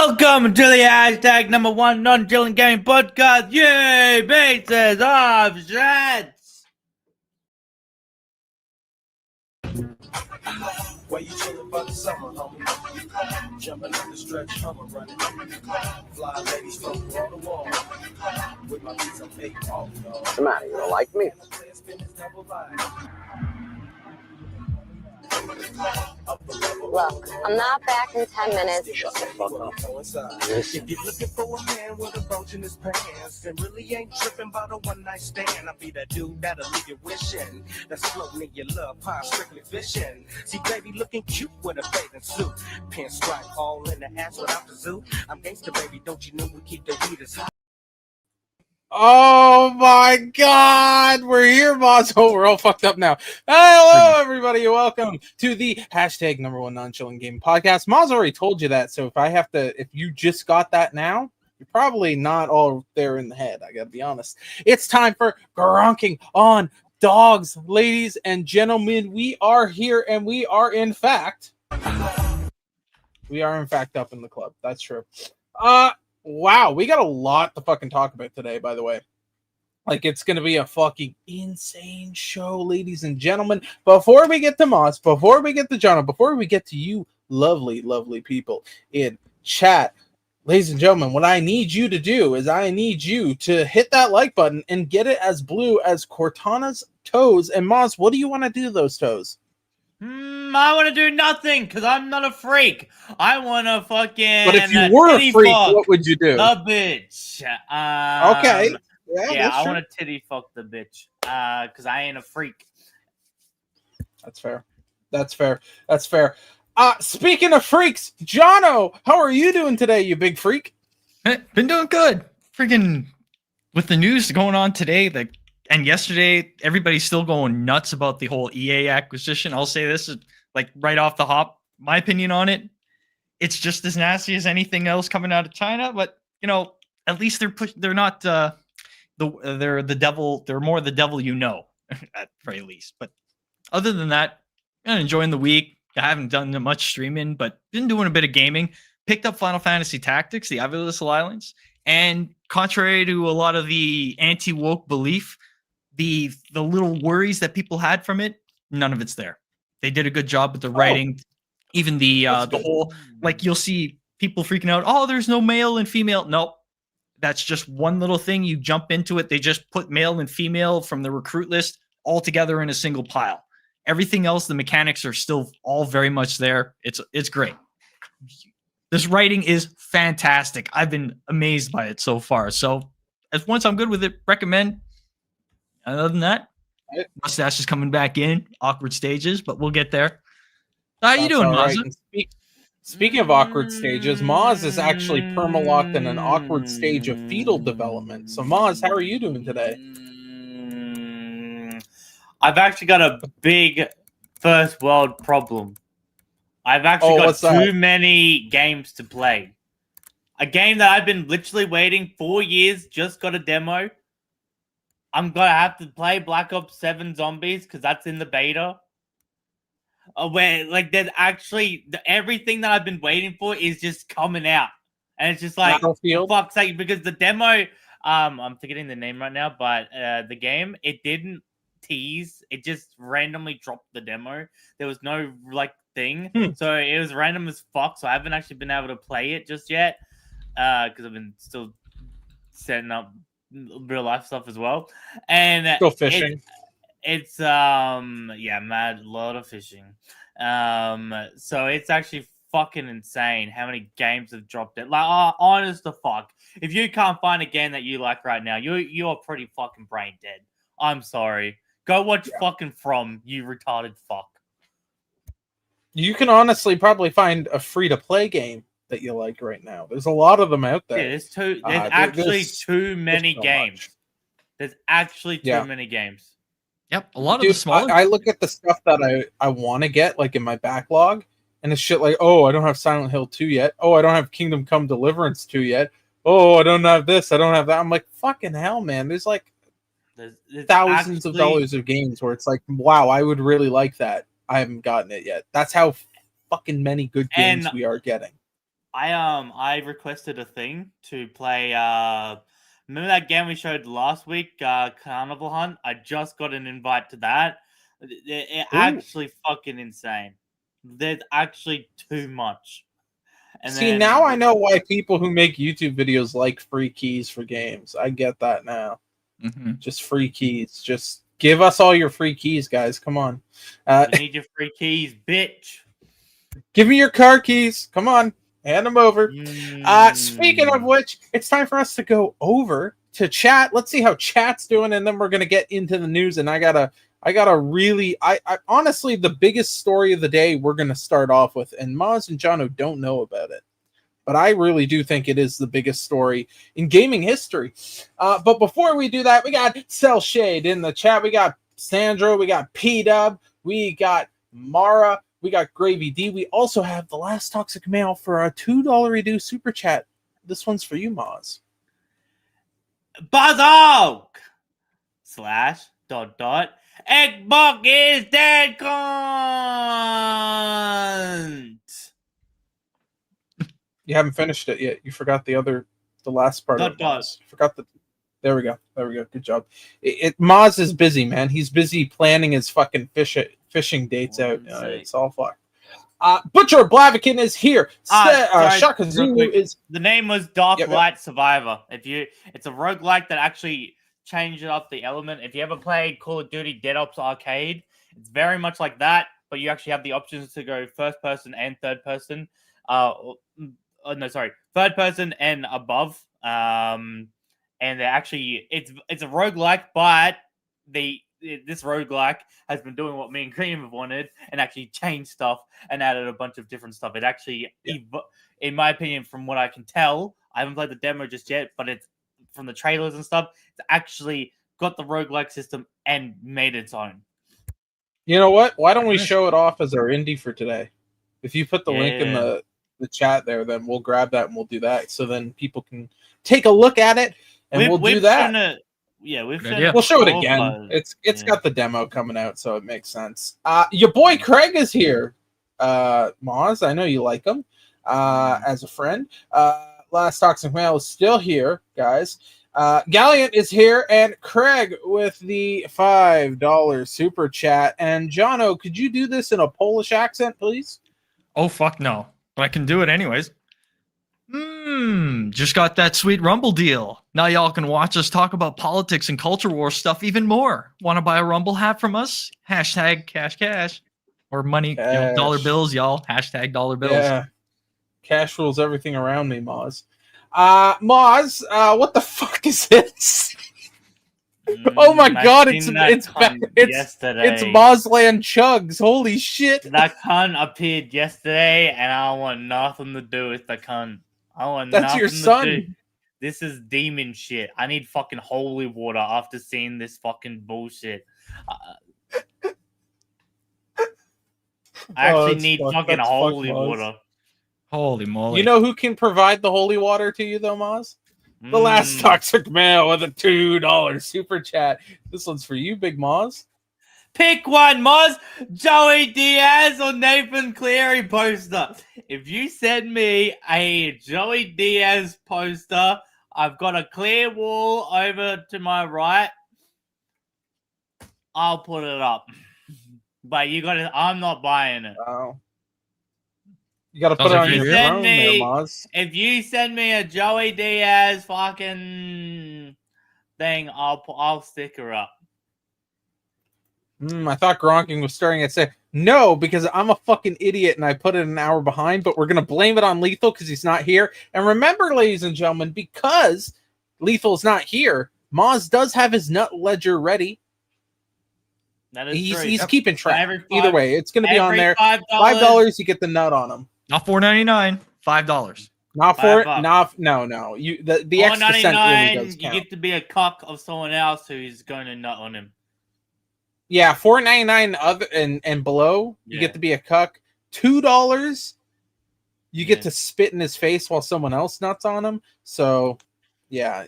Welcome to the hashtag number one non-chilling gaming podcast. Yay, bases of shits. Where you chillin' by the summer, homie? Jumping on the stretch, hummer running. Fly ladies from wall to wall. With my beats, I'm big off, y'all. What's the matter? You don't like me? Look, I'm not back in 10 minutes. Shut the fuck up. If you're looking for a man with a bulge in his pants and really ain't tripping about a one-night stand, I'll be that dude that'll leave you wishing. That's floating in your love pond, strictly fishing. See, baby, looking cute with a bathing suit. Pinstripe all in the ass without the zoo. I'm gangsta, baby, don't you know we keep the heaters hot? Oh my God, we're here, Moz. Oh, we're all fucked up now. Hello, everybody. Welcome to the hashtag number one non-chilling game podcast. Moz already told you that, so if you just got that now, you're probably not all there in the head. I gotta be honest. It's time for Gronking on Dogs, ladies and gentlemen. We are here, and we are in fact up in the club. That's true. Wow, we got a lot to fucking talk about today, by the way. Like, it's going to be a fucking insane show, ladies and gentlemen. Before we get to Moss, before we get to John, before we get to you lovely, lovely people in chat, ladies and gentlemen, what I need you to do is I need you to hit that like button and get it as blue as Cortana's toes. And Moss, what do you want to do to those toes? I want to do nothing because I'm not a freak. I want to fucking. But if you were a freak, what would you do? The bitch. Okay. Yeah, I want to titty fuck the bitch. Because I ain't a freak. That's fair. That's fair. Speaking of freaks, Jono, how are you doing today, you big freak? Been doing good. Freaking with the news going on today, and yesterday, everybody's still going nuts about the whole EA acquisition. I'll say this, like right off the hop, my opinion on it, it's just as nasty as anything else coming out of China. But you know, at least they're not they're the devil. They're more the devil, you know, at very least. But other than that, I'm enjoying the week. I haven't done much streaming, but been doing a bit of gaming. Picked up Final Fantasy Tactics, the Avilis Alliance, and contrary to a lot of the anti-woke belief, the little worries that people had from it, none of it's there. They did a good job with the writing. Even the whole, like, you'll see people freaking out, oh, there's no male and female. Nope. That's just one little thing. You jump into it. They just put male and female from the recruit list all together in a single pile. Everything else, the mechanics are still all very much there. It's great. This writing is fantastic. I've been amazed by it so far. So once I'm good with it, recommend. Other than that, mustache is coming back in, awkward stages, but we'll get there. How you doing, Maz? Right. Speaking of awkward stages, Maz is actually perma-locked in an awkward stage of fetal development. So, Maz, how are you doing today? I've actually got a big first world problem. I've actually got too many games to play. A game that I've been literally waiting 4 years, just got a demo. I'm going to have to play Black Ops 7 Zombies because that's in the beta. Where, like, there's actually everything that I've been waiting for is just coming out. And it's just like, fuck's sake, because the demo, I'm forgetting the name right now, but the game, it didn't tease. It just randomly dropped the demo. There was no, like, thing. So it was random as fuck. So I haven't actually been able to play it just yet because I've been still setting up real life stuff as well, and still fishing. It's mad lot of fishing. So it's actually fucking insane how many games have dropped it. Like, honest to fuck, if you can't find a game that you like right now, you're pretty fucking brain dead. I'm sorry. Go watch fucking From, you retarded fuck. You can honestly probably find a free-to-play game that you like right now. There's a lot of them out there. Yeah, there's actually too many games. There's actually too many games. Yep, a lot of the smaller. I look at the stuff that I want to get, like in my backlog, and it's shit like, oh, I don't have Silent Hill 2 yet. Oh, I don't have Kingdom Come Deliverance 2 yet. Oh, I don't have this. I don't have that. I'm like, fucking hell, man. There's like thousands of dollars of games where it's like, wow, I would really like that. I haven't gotten it yet. That's how fucking many good games we are getting. I requested a thing to play. Remember that game we showed last week, Carnival Hunt? I just got an invite to that. It actually fucking insane. There's actually too much. And See, then now I know why people who make YouTube videos like free keys for games. I get that now. Mm-hmm. Just free keys. Just give us all your free keys, guys. Come on. we need your free keys, bitch. Give me your car keys. Come on. Hand them over. Speaking of which, it's time for us to go over to chat. Let's see how chat's doing, and then we're gonna get into the news. And I gotta really, I honestly, the biggest story of the day we're gonna start off with, and Maz and Jono don't know about it, but I really do think it is the biggest story in gaming history. But before we do that, we got Cell Shade in the chat. We got Sandro. We got P Dub. We got Mara. We got Gravy D. We also have the last toxic mail for a $2 reduced super chat. This one's for you, Maz. Buzzog! / Xbox is dead, cunt! You haven't finished it yet. You forgot the last part of Maz. You forgot the. There we go. Good job. Maz is busy, man. He's busy planning his fucking fishing dates out. It's all fucked. Butcher Blaviken is here. Shaka Zulu is. The name was Dark Light Survivor. It's a roguelike that actually changed up the element. If you ever played Call of Duty Dead Ops Arcade, it's very much like that, but you actually have the options to go first person and third person. Third person and above. And they're actually it's a roguelike, but this roguelike has been doing what me and Cream have wanted and actually changed stuff and added a bunch of different stuff. It actually, in my opinion, from what I can tell, I haven't played the demo just yet, but it's from the trailers and stuff, it's actually got the roguelike system and made its own. You know what? Why don't we show it off as our indie for today? If you put the link in the chat there, then we'll grab that and we'll do that. So then people can take a look at it. And we'll do that. We'll show it again. It's got the demo coming out, so it makes sense. Your boy Craig is here. Maz, I know you like him as a friend. Last Toxic Mail is still here, guys. Galliant is here, and Craig with the $5 super chat. And Jono, could you do this in a Polish accent, please? Oh, fuck no. But I can do it anyways. Just got that sweet Rumble deal. Now y'all can watch us talk about politics and culture war stuff even more. Want to buy a Rumble hat from us? Hashtag cash. Or money, dollar bills, y'all. Hashtag dollar bills. Yeah. Cash rules everything around me, Maz. Maz, what the fuck is this? Oh my god, it's Mozland Chugs. Holy shit. That cunt appeared yesterday, and I want nothing to do with the cunt. That's your son. This is demon shit. I need fucking holy water after seeing this fucking bullshit. I actually need fucking holy water. Holy moly. You know who can provide the holy water to you, though, Maz? The last toxic mail with a $2 super chat. This one's for you, Big Maz. Pick one, Moz. Joey Diaz or Nathan Cleary poster. If you send me a Joey Diaz poster, I've got a clear wall over to my right. I'll put it up. But I'm not buying it. Oh. You gotta put it on your phone there, Moz. If you send me a Joey Diaz fucking thing, I'll stick her up. I thought Gronking was starting at say no, because I'm a fucking idiot and I put it an hour behind, but we're gonna blame it on Lethal because he's not here. And remember, ladies and gentlemen, because Lethal's not here, Maz does have his nut ledger ready. That is he's keeping track. Either way, it's gonna be on there. $5, you get the nut on him. Not $4.99, $5. Not for no. You the extra cent really does count. You get to be a cock of someone else who's going to nut on him. Yeah, $4.99 other and below, you get to be a cuck. $2, you get to spit in his face while someone else nuts on him. So, yeah,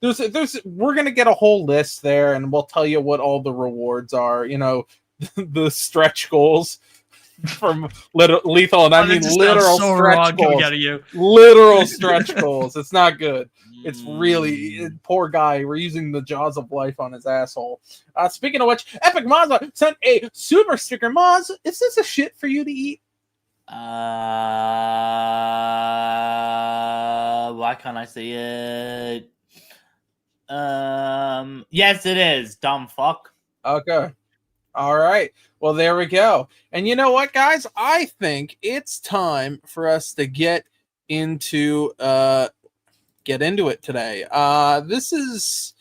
we're gonna get a whole list there, and we'll tell you what all the rewards are. You know, the stretch goals. from lethal, and I mean That literal sounds so stretch wrong coming goals. out of you. Literal stretch goals. It's not good. It's really poor guy. We're using the jaws of life on his asshole. Speaking of which, Epic Moz sent a super sticker. Moz, is this a shit for you to eat? Why can't I see it? Yes, it is. Dumb fuck. Okay. All right. Well, there we go. And you know what, guys? I think it's time for us to get into it today. This is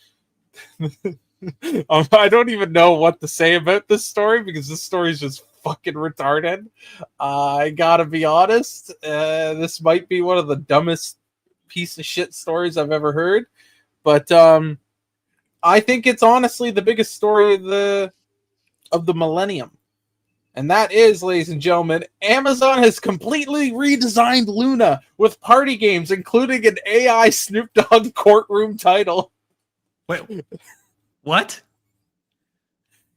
I don't even know what to say about this story because this story is just fucking retarded. I gotta be honest. This might be one of the dumbest piece of shit stories I've ever heard, but I think it's honestly the biggest story of the millennium. And that is, ladies and gentlemen, Amazon has completely redesigned Luna with party games, including an AI Snoop Dogg courtroom title. Wait, what?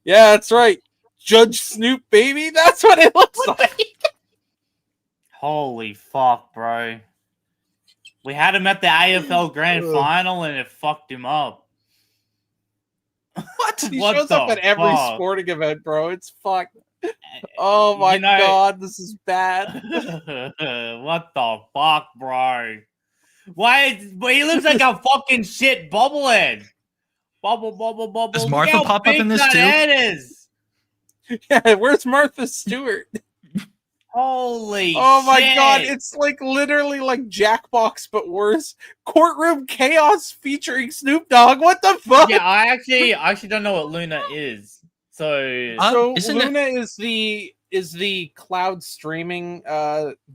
Yeah, that's right. Judge Snoop, baby. That's what it looks like. Holy fuck, bro. We had him at the AFL Grand Final and it fucked him up. What? He What shows up the at every fuck? sporting event, bro. It's fucked. Oh my god, this is bad. What the fuck, bro? He looks like a fucking shit bobblehead. Bubble. Does Look Martha how pop up big in this that too? head is. Yeah, where's Martha Stewart? Holy Oh my shit. god, it's like literally like Jackbox but worse. Courtroom Chaos featuring Snoop Dogg. What the fuck? Yeah, I actually don't know what Luna is. So Luna is the cloud streaming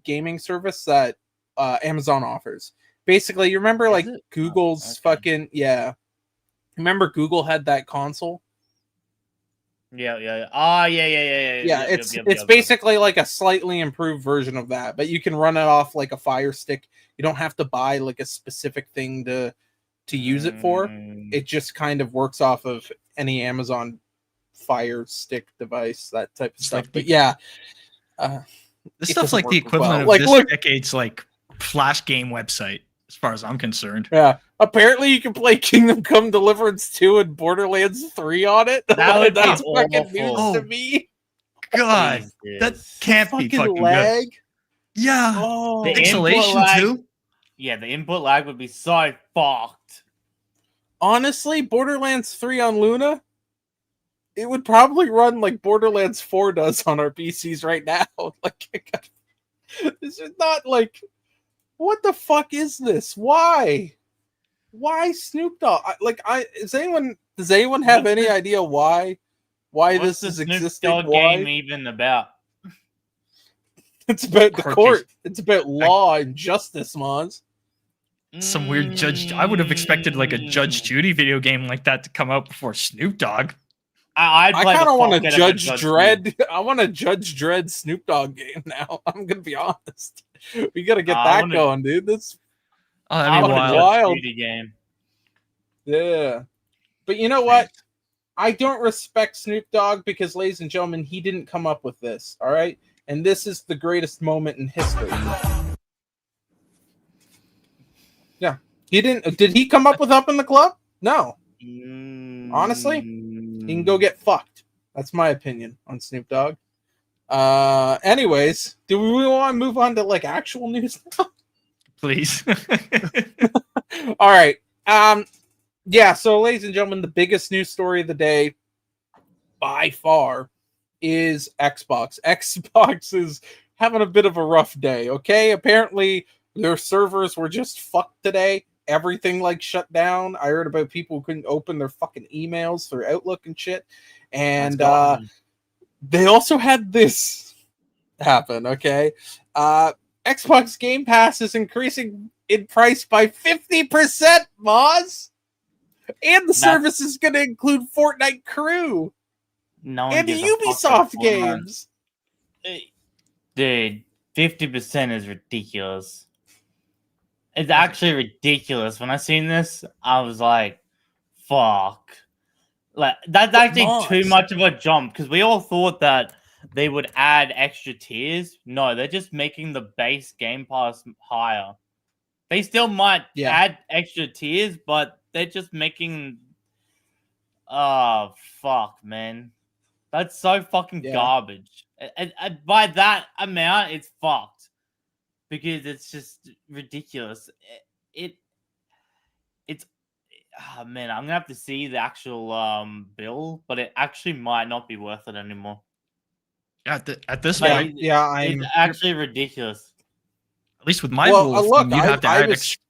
gaming service that Amazon offers. Basically, you remember like Google's fucking Remember Google had that console? Yeah. Yeah, it's basically like a slightly improved version of that, but you can run it off like a Fire Stick. You don't have to buy like a specific thing to use it for. It just kind of works off of any Amazon Fire Stick device, that type of stuff. Like but yeah, this stuff's like the equivalent of this decade's like Flash game website, as far as I'm concerned. Yeah. Apparently, you can play Kingdom Come Deliverance 2 and Borderlands 3 on it. That's fucking news to me. God, that can't be fucking lag. Good. Yeah. Oh, the pixelation too. Yeah, the input lag would be so fucked. Honestly, Borderlands 3 on Luna, it would probably run like Borderlands 4 does on our PCs right now. Like, this is not like, what the fuck is this? Why Snoop Dogg? Does anyone have any idea why this is existing? What's the Snoop Dogg game even about? It's about the court. It's about law and justice, Mons. Some weird Judge. I would have expected like a Judge Judy video game like that to come out before Snoop Dogg. I kind of want to Judge Dredd. I want to Judge Dredd Snoop Dogg game now. I'm gonna be honest. We gotta get that going, dude. That's wild game. Yeah, but you know what? I don't respect Snoop Dogg because, ladies and gentlemen, he didn't come up with this. All right, and this is the greatest moment in history. Yeah, he didn't. Did he come up with Up in the Club? No. Honestly, he can go get fucked. That's my opinion on Snoop Dogg. Anyways, do we want to move on to like actual news now? Please. All right. Yeah, so ladies and gentlemen, the biggest news story of the day by far is Xbox. Xbox is having a bit of a rough day, okay? Apparently their servers were just fucked today. Everything like shut down. I heard about people who couldn't open their fucking emails through Outlook and shit. And they also had this happen, okay? Xbox Game Pass is increasing in price by 50%, Moz! And the service is going to include Fortnite Crew and Ubisoft games. Dude, 50% is ridiculous. It's actually ridiculous. When I seen this, I was like, fuck. Like, that's actually too much of a jump, because we all thought that they would add extra tiers. No, they're just making the base Game Pass higher. They still might add extra tiers, but they're just making. Oh fuck, man, that's so fucking garbage. And by that amount, it's fucked because it's just ridiculous. It's oh man, I'm gonna have to see the actual bill, but it actually might not be worth it anymore. At this Like, point, it's actually ridiculous. At least with my rule of thumb, you'd have to add extra.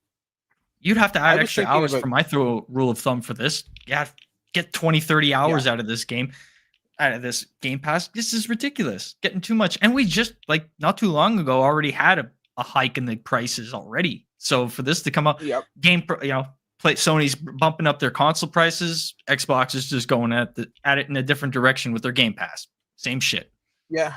You'd have to add extra hours for my rule of thumb for this. Yeah, get 20, 30 hours out of this game, out of this Game Pass. This is ridiculous. Getting too much. And we just, like, not too long ago already had a hike in the prices already. So for this to come up, Sony's bumping up their console prices. Xbox is just going at it in a different direction with their Game Pass. Same shit. Yeah,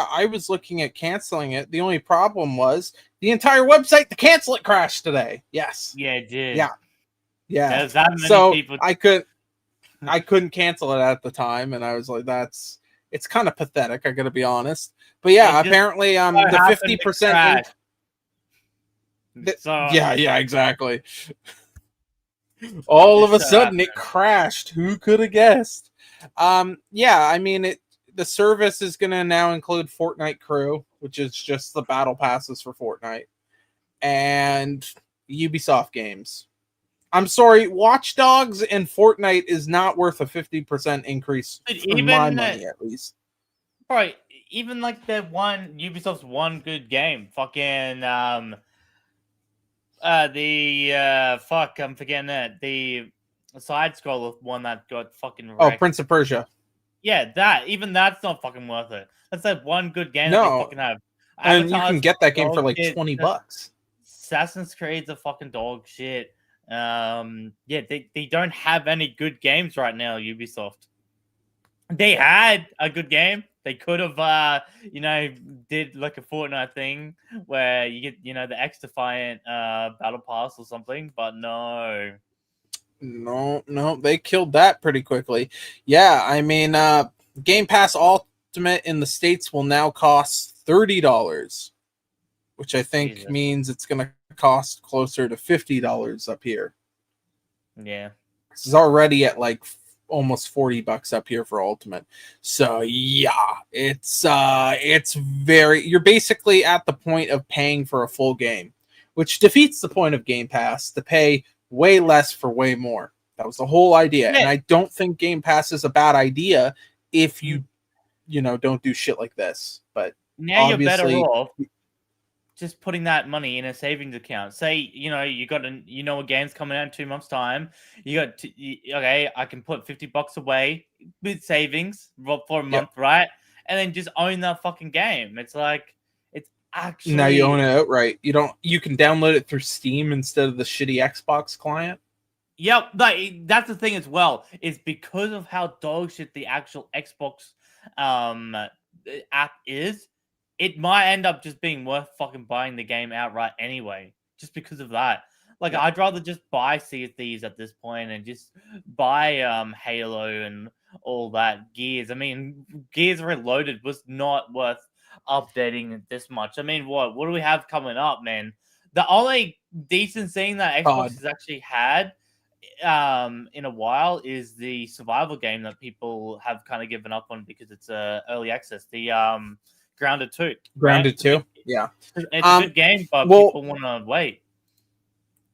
I was looking at canceling it. The only problem was the entire website to cancel it crashed today. Yes. Yeah, it did. Yeah. There's that many people. I couldn't cancel it at the time, and I was like, it's kind of pathetic, I gotta be honest. But yeah, apparently the 50%. Yeah, exactly. All of a sudden it crashed. Who could have guessed? I mean the service is going to now include Fortnite Crew, which is just the battle passes for Fortnite, and Ubisoft games. I'm sorry, Watch Dogs and Fortnite is not worth a 50% increase for my money, at least. Right, even like Ubisoft's one good game, fucking I'm forgetting that the side scroller one that got fucking wrecked. Oh, Prince of Persia. Yeah, that's not fucking worth it. That's like one good game that they fucking have. And you can get that game for like $20. Assassin's Creed's a fucking dog shit. They don't have any good games right now, Ubisoft. They had a good game. They could have did like a Fortnite thing where you get, the X-Defiant battle pass or something, but no. No, they killed that pretty quickly. Yeah, I mean, Game Pass Ultimate in the States will now cost $30, which I think means it's going to cost closer to $50 up here. Yeah. It's already at like almost $40 up here for Ultimate. So yeah, it's you're basically at the point of paying for a full game, which defeats the point of Game Pass to pay way less for way more. That was the whole idea. Yeah. And I don't think Game Pass is a bad idea if you don't do shit like this. But now you're better off just putting that money in a savings account. Say, you got a game's coming out in 2 months' time. I can put $50 away with savings for a month, right? And then just own that fucking game. It's like, actually, now you own it outright. You can download it through Steam instead of the shitty Xbox client. Yep, that's the thing as well. Is because of how dog shit the actual Xbox app is, it might end up just being worth fucking buying the game outright anyway, just because of that. Like, I'd rather just buy Sea of Thieves at this point and just buy Halo and all that Gears. I mean, Gears Reloaded was not worth updating this much. I mean, what do we have coming up, man? The only decent thing that Xbox has actually had in a while is the survival game that people have kind of given up on because it's early access. The Grounded 2. Grounded 2? Yeah. It's a good game, but people want to wait.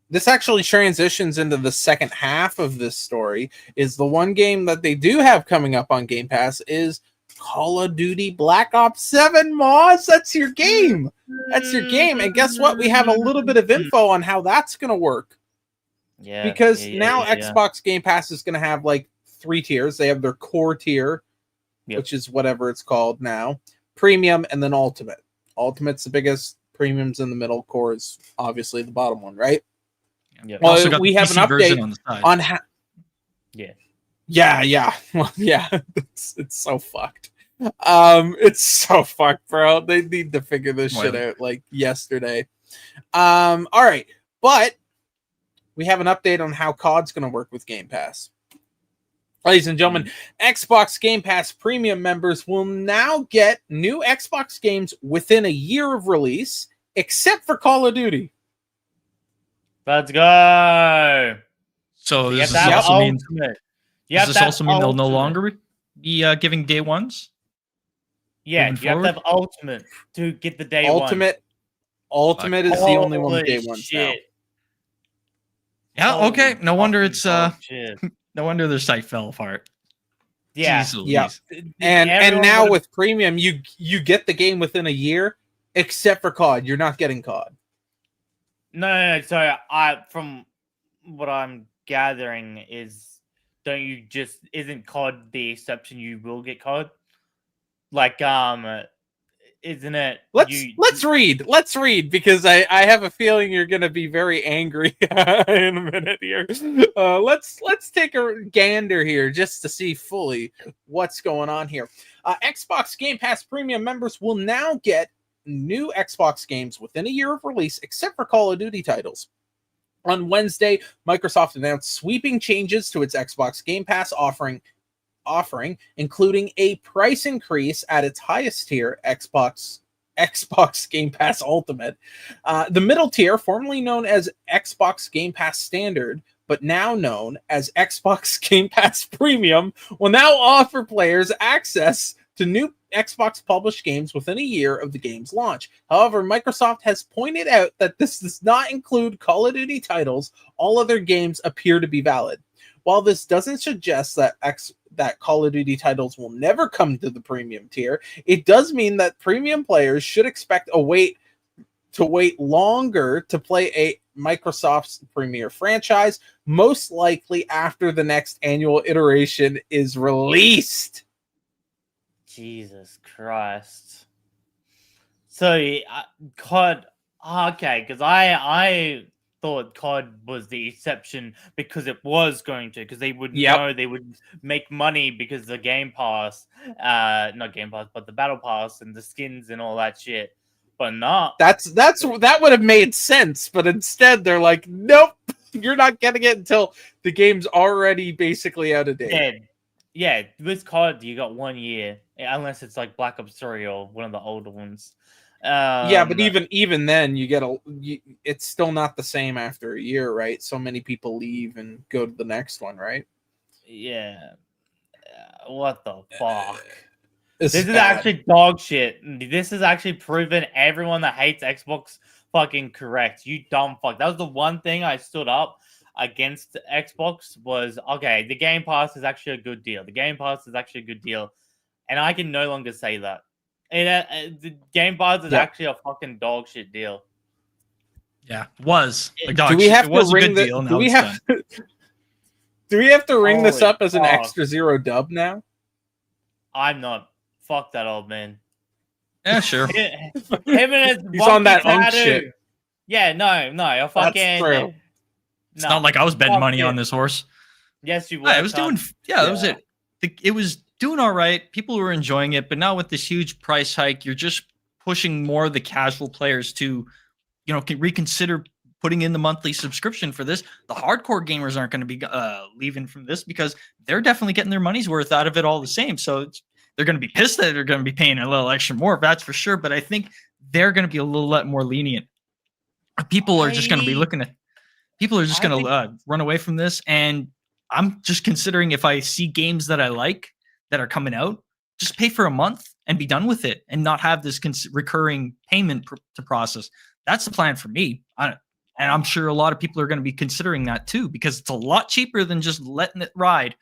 This actually transitions into the second half of this story. Is the one game that they do have coming up on Game Pass is Call of Duty Black Ops 7, Moz. That's your game. That's your game. And guess what? We have a little bit of info on how that's going to work. Yeah. Because now Xbox Game Pass is going to have like 3 tiers. They have their core tier, which is whatever it's called now, premium, and then ultimate. Ultimate's the biggest, premium's in the middle, core is obviously the bottom one, right? Yeah. Well, we have an update on how. Yeah. Well, yeah, it's so fucked. It's so fucked, bro. They need to figure this shit out like yesterday. All right, but we have an update on how COD's going to work with Game Pass. Ladies and gentlemen, Xbox Game Pass Premium members will now get new Xbox games within a year of release, except for Call of Duty. Let's go. So You does have this to have also mean ultimate. does this also mean they'll no longer be giving day ones? Yeah, moving you have to forward? have ultimate to get the day Ultimate is the only one with day ones now. Yeah, Holy okay. No wonder it's bullshit. no wonder their site fell apart. Yeah. Jeez Yeah. Louise. And Everyone now would've- with Premium, you get the game within a year, except for COD. You're not getting COD. No. So from what I'm gathering is, isn't COD the exception? You will get COD. Like, isn't it? Let's read because I have a feeling you're gonna be very angry in a minute here. Let's take a gander here just to see fully what's going on here. Xbox Game Pass Premium members will now get new Xbox games within a year of release, except for Call of Duty titles. On Wednesday, Microsoft announced sweeping changes to its Xbox Game Pass offering, including a price increase at its highest tier, Xbox Game Pass Ultimate. The middle tier, formerly known as Xbox Game Pass Standard, but now known as Xbox Game Pass Premium, will now offer players access to new Xbox published games within a year of the game's launch. However, Microsoft has pointed out that this does not include Call of Duty titles. All other games appear to be valid. While this doesn't suggest that Call of Duty titles will never come to the premium tier, it does mean that premium players should expect to wait longer to play a Microsoft's premier franchise, most likely after the next annual iteration is released. Jesus Christ. So, COD. Okay, because I thought COD was the exception because it was going to, because they would know they would make money because the Game Pass, not Game Pass, but the Battle Pass and the skins and all that shit. But not. That would have made sense, but instead they're like, nope, you're not getting it until the game's already basically out of date. Yeah, with COD you got 1 year, unless it's like Black Ops 3 or one of the older ones. Yeah, but even then, it's still not the same after a year, right? So many people leave and go to the next one, right? Yeah. What the fuck? This is actually dog shit. This has actually proven everyone that hates Xbox fucking correct. You dumb fuck. That was the one thing I stood up against Xbox was, okay, the Game Pass is actually a good deal. The Game Pass is actually a good deal. And I can no longer say that. The Game Pass is actually a fucking dog shit deal. Yeah, was. Do we have to ring the? Do we have? Do we have to ring this up as an extra zero dub now? I'm not. Fuck that old man. Yeah, sure. Him and his He's on that unk shit. Yeah, no. I fucking. That's true. It's not like I was betting money on this horse. Yes, you were. I was doing. Yeah, that was it. It was doing all right. People were enjoying it, but now with this huge price hike, you're just pushing more of the casual players to, reconsider putting in the monthly subscription for this. The hardcore gamers aren't going to be leaving from this because they're definitely getting their money's worth out of it all the same. So they're going to be pissed that they're going to be paying a little extra more, that's for sure. But I think they're going to be a little more lenient. People are just going to be looking at. People are just going to run away from this, and I'm just considering if I see games that I like that are coming out, just pay for a month and be done with it and not have this recurring payment to process. That's the plan for me. And I'm sure a lot of people are going to be considering that too, because it's a lot cheaper than just letting it ride.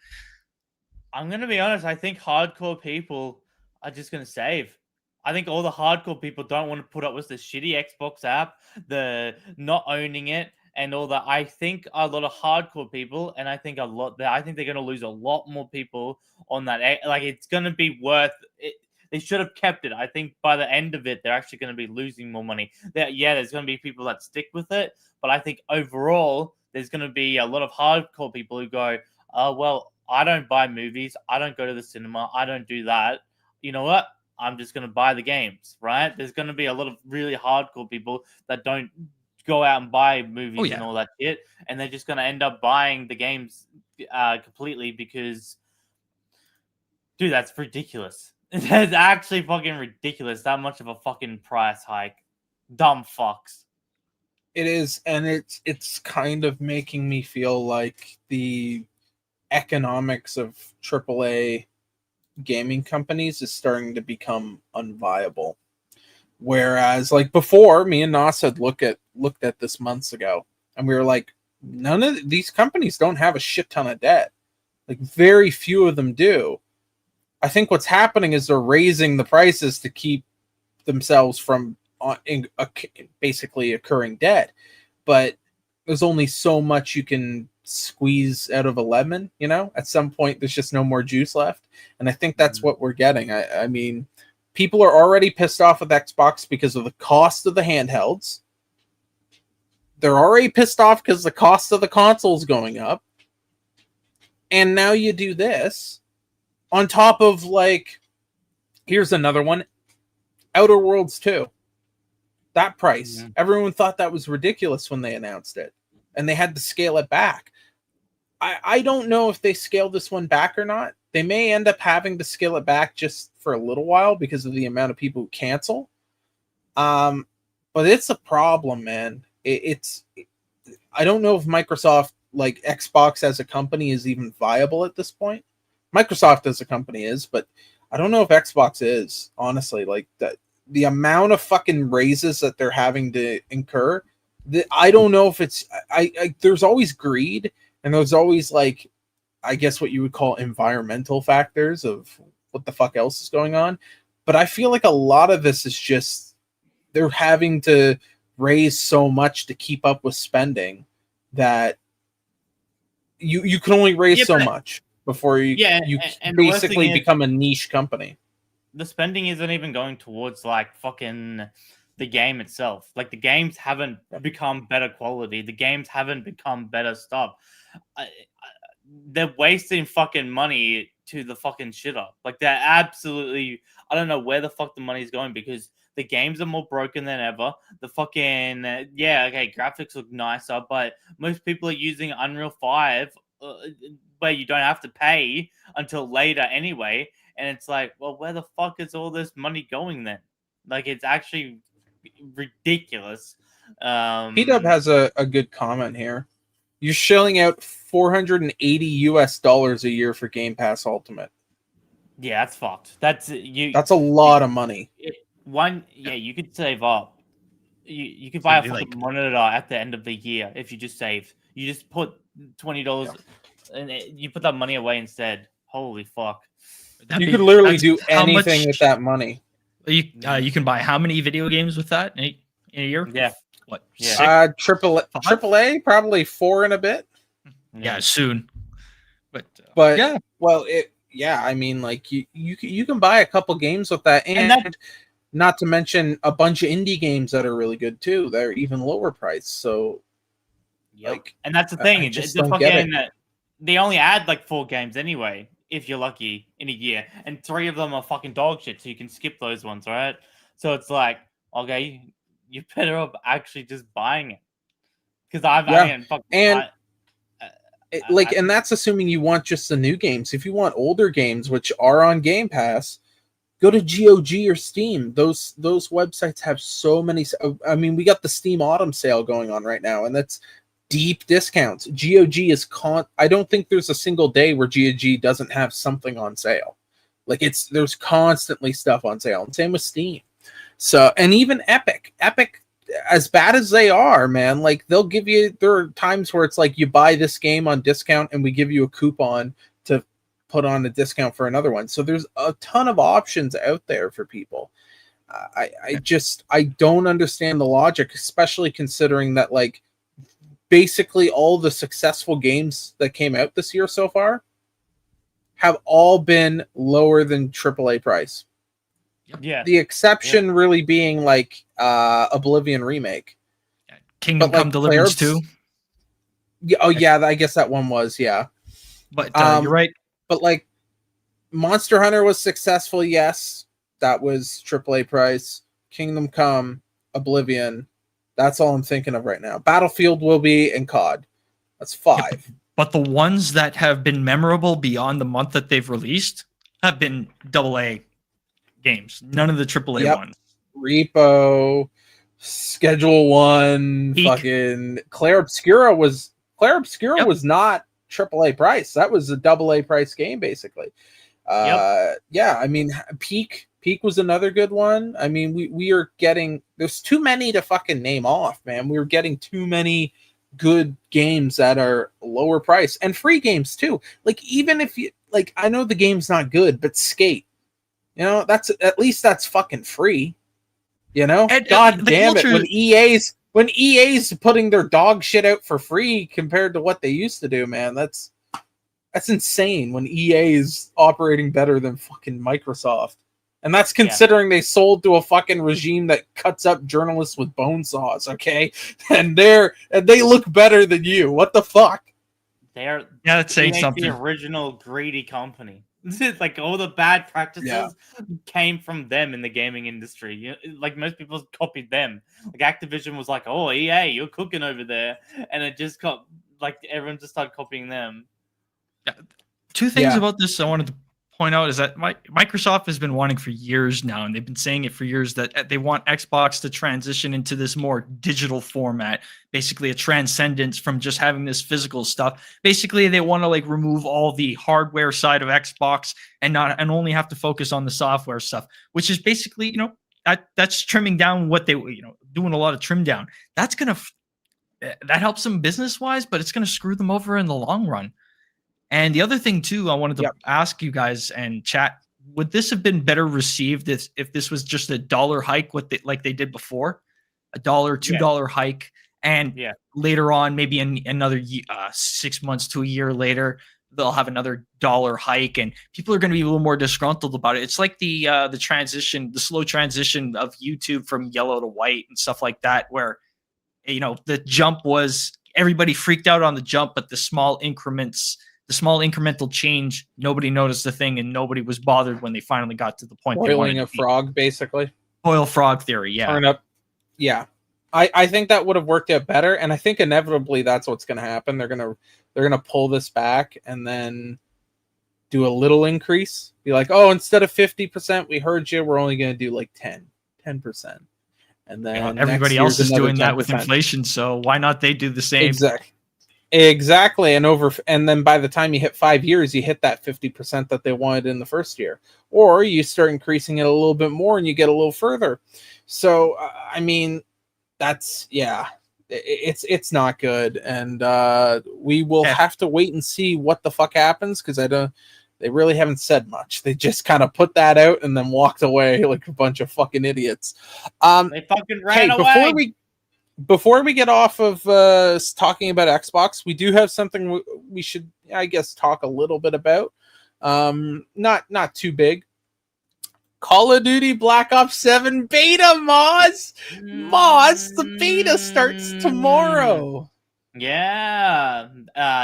I'm going to be honest. I think hardcore people are just going to save. I think all the hardcore people don't want to put up with the shitty Xbox app, the not owning it, and all that. I think a lot of hardcore people, and I think they're going to lose a lot more people on that. Like, it's going to be worth it. They should have kept it. I think by the end of it, they're actually going to be losing more money. There's going to be people that stick with it, but I think overall, there's going to be a lot of hardcore people who go, well, I don't buy movies. I don't go to the cinema. I don't do that. You know what? I'm just going to buy the games, right? There's going to be a lot of really hardcore people that don't go out and buy movies and all that shit, and they're just going to end up buying the games completely because Dude, that's ridiculous. That's actually fucking ridiculous. That much of a fucking price hike. Dumb fucks. It is, and it's kind of making me feel like the economics of AAA gaming companies is starting to become unviable. Whereas, like before, me and Nas had looked at this months ago, and we were like, none of these companies don't have a shit ton of debt. Like, very few of them do. I think what's happening is they're raising the prices to keep themselves from basically occurring debt. But there's only so much you can squeeze out of a lemon, you know? At some point, there's just no more juice left. And I think that's what we're getting. I mean, people are already pissed off with Xbox because of the cost of the handhelds. They're already pissed off because the cost of the console's going up. And now you do this on top of, like, here's another one, Outer Worlds 2. That price. Everyone thought that was ridiculous when they announced it. And they had to scale it back. I don't know if they scaled this one back or not. They may end up having to scale it back just for a little while because of the amount of people who cancel. But it's a problem, man. I don't know if Microsoft, like Xbox as a company, is even viable at this point. Microsoft as a company is, but I don't know if Xbox is, honestly. Like, the amount of fucking raises that they're having to incur, I don't know if it's... there's always greed, and there's always, like, I guess what you would call environmental factors of what the fuck else is going on. But I feel like a lot of this is just they're having to raise so much to keep up with spending that you can only raise so much before you basically become a niche company. The spending isn't even going towards like fucking the game itself. Like, the games haven't become better quality. The games haven't become better stuff. They're wasting fucking money to the fucking shit up. Like, they're absolutely... I don't know where the fuck the money's going, because the games are more broken than ever. The fucking... graphics look nicer, but most people are using Unreal 5 where you don't have to pay until later anyway. And it's like, well, where the fuck is all this money going then? Like, it's actually ridiculous. P-Dub has a good comment here. You're shelling out $480 a year for Game Pass Ultimate. Yeah, that's fucked. That's a lot of money. You could save up. You could buy a fucking monitor at the end of the year if you just saved. You just put $20 and you put that money away instead. Holy fuck. You could literally do anything with that money. You can buy how many video games with that in a year? Yeah. What? Yeah. AAA, probably 4 and a bit. Yeah, soon. But yeah. Well, I mean, like, you can buy a couple games with that, and not to mention a bunch of indie games that are really good too. They're even lower priced. So, like, and that's the thing. They only add like 4 games anyway, if you're lucky, in a year, and 3 of them are fucking dog shit, so you can skip those ones, right? So it's like, okay, you're better off actually just buying it, because and that's assuming you want just the new games. If you want older games, which are on Game Pass, go to GOG or Steam. Those websites have so many. I mean, we got the Steam Autumn sale going on right now, and that's deep discounts. GOG is I don't think there's a single day where GOG doesn't have something on sale. Like, there's constantly stuff on sale, and same with Steam. So, and even Epic, as bad as they are, man, like, they'll give you, there are times where it's like, you buy this game on discount and we give you a coupon to put on a discount for another one. So there's a ton of options out there for people. I don't understand the logic, especially considering that, like, basically all the successful games that came out this year so far have all been lower than AAA price. Yeah. The exception really being like Oblivion Remake. Kingdom Come Deliverance 2. Yeah, I guess that one was, yeah. But you're right. But like, Monster Hunter was successful, yes. That was AAA price. Kingdom Come, Oblivion. That's all I'm thinking of right now. Battlefield will be, and COD. That's 5. But the ones that have been memorable beyond the month that they've released have been AA games. None of the AAA ones. Repo, Schedule 1, Peak. fucking Claire Obscura was not AAA price. That was a AA price game basically. Yeah, I mean Peak was another good one. I mean we are getting, there's too many to fucking name off, man. We're getting too many good games that are lower price and free games too. Like even if you like, I know the game's not good, but Skate, you know, that's at least that's fucking free. You know, And, God the damn culture- it, when EA's putting their dog shit out for free compared to what they used to do, man, that's insane. When EA is operating better than fucking Microsoft, and that's considering they sold to a fucking regime that cuts up journalists with bone saws. Okay, and they look better than you. What the fuck? That's saying something. The original greedy company. Like all the bad practices came from them in the gaming industry. You know, like most people copied them. Like Activision was like, "Oh, EA, you're cooking over there," and it just got like everyone just started copying them. Two things about this I wanted to point out is that Microsoft has been wanting for years now, and they've been saying it for years, that they want Xbox to transition into this more digital format, basically a transcendence from just having this physical stuff. Basically, they want to like remove all the hardware side of Xbox and only have to focus on the software stuff, which is basically, you know, that's trimming down what they, you know, doing a lot of trim down. That's that helps them business wise, but it's gonna screw them over in the long run. And the other thing too, I wanted to ask you guys and chat, would this have been better received if this was just a dollar hike, like they did before, $1, $2 hike, and later on, maybe another 6 months to a year later, they'll have another dollar hike, and people are going to be a little more disgruntled about it. It's like the slow transition of YouTube from yellow to white and stuff like that, where, you know, the jump was, everybody freaked out on the jump, but the small incremental change, nobody noticed the thing, and nobody was bothered when they finally got to the point. Boiling a frog, basically. Boil frog theory, Turn up. Yeah. I think that would have worked out better, and I think inevitably that's what's going to happen. They're gonna pull this back and then do a little increase. Be like, oh, instead of 50%, we heard you. We're only going to do like 10%. And then everybody else is doing that with inflation, so why not they do the same? Exactly. And then by the time you hit 5 years, you hit that 50% that they wanted in the first year, or you start increasing it a little bit more and you get a little further. So I mean, that's it's not good, and we will have to wait and see what the fuck happens, because they really haven't said much. They just kind of put that out and then walked away like a bunch of fucking idiots. They fucking ran away. Before we get off of talking about Xbox, we do have something we should, I guess, talk a little bit about. Not too big. Call of Duty Black Ops 7 beta, Moz! Moz, the beta starts tomorrow. Yeah.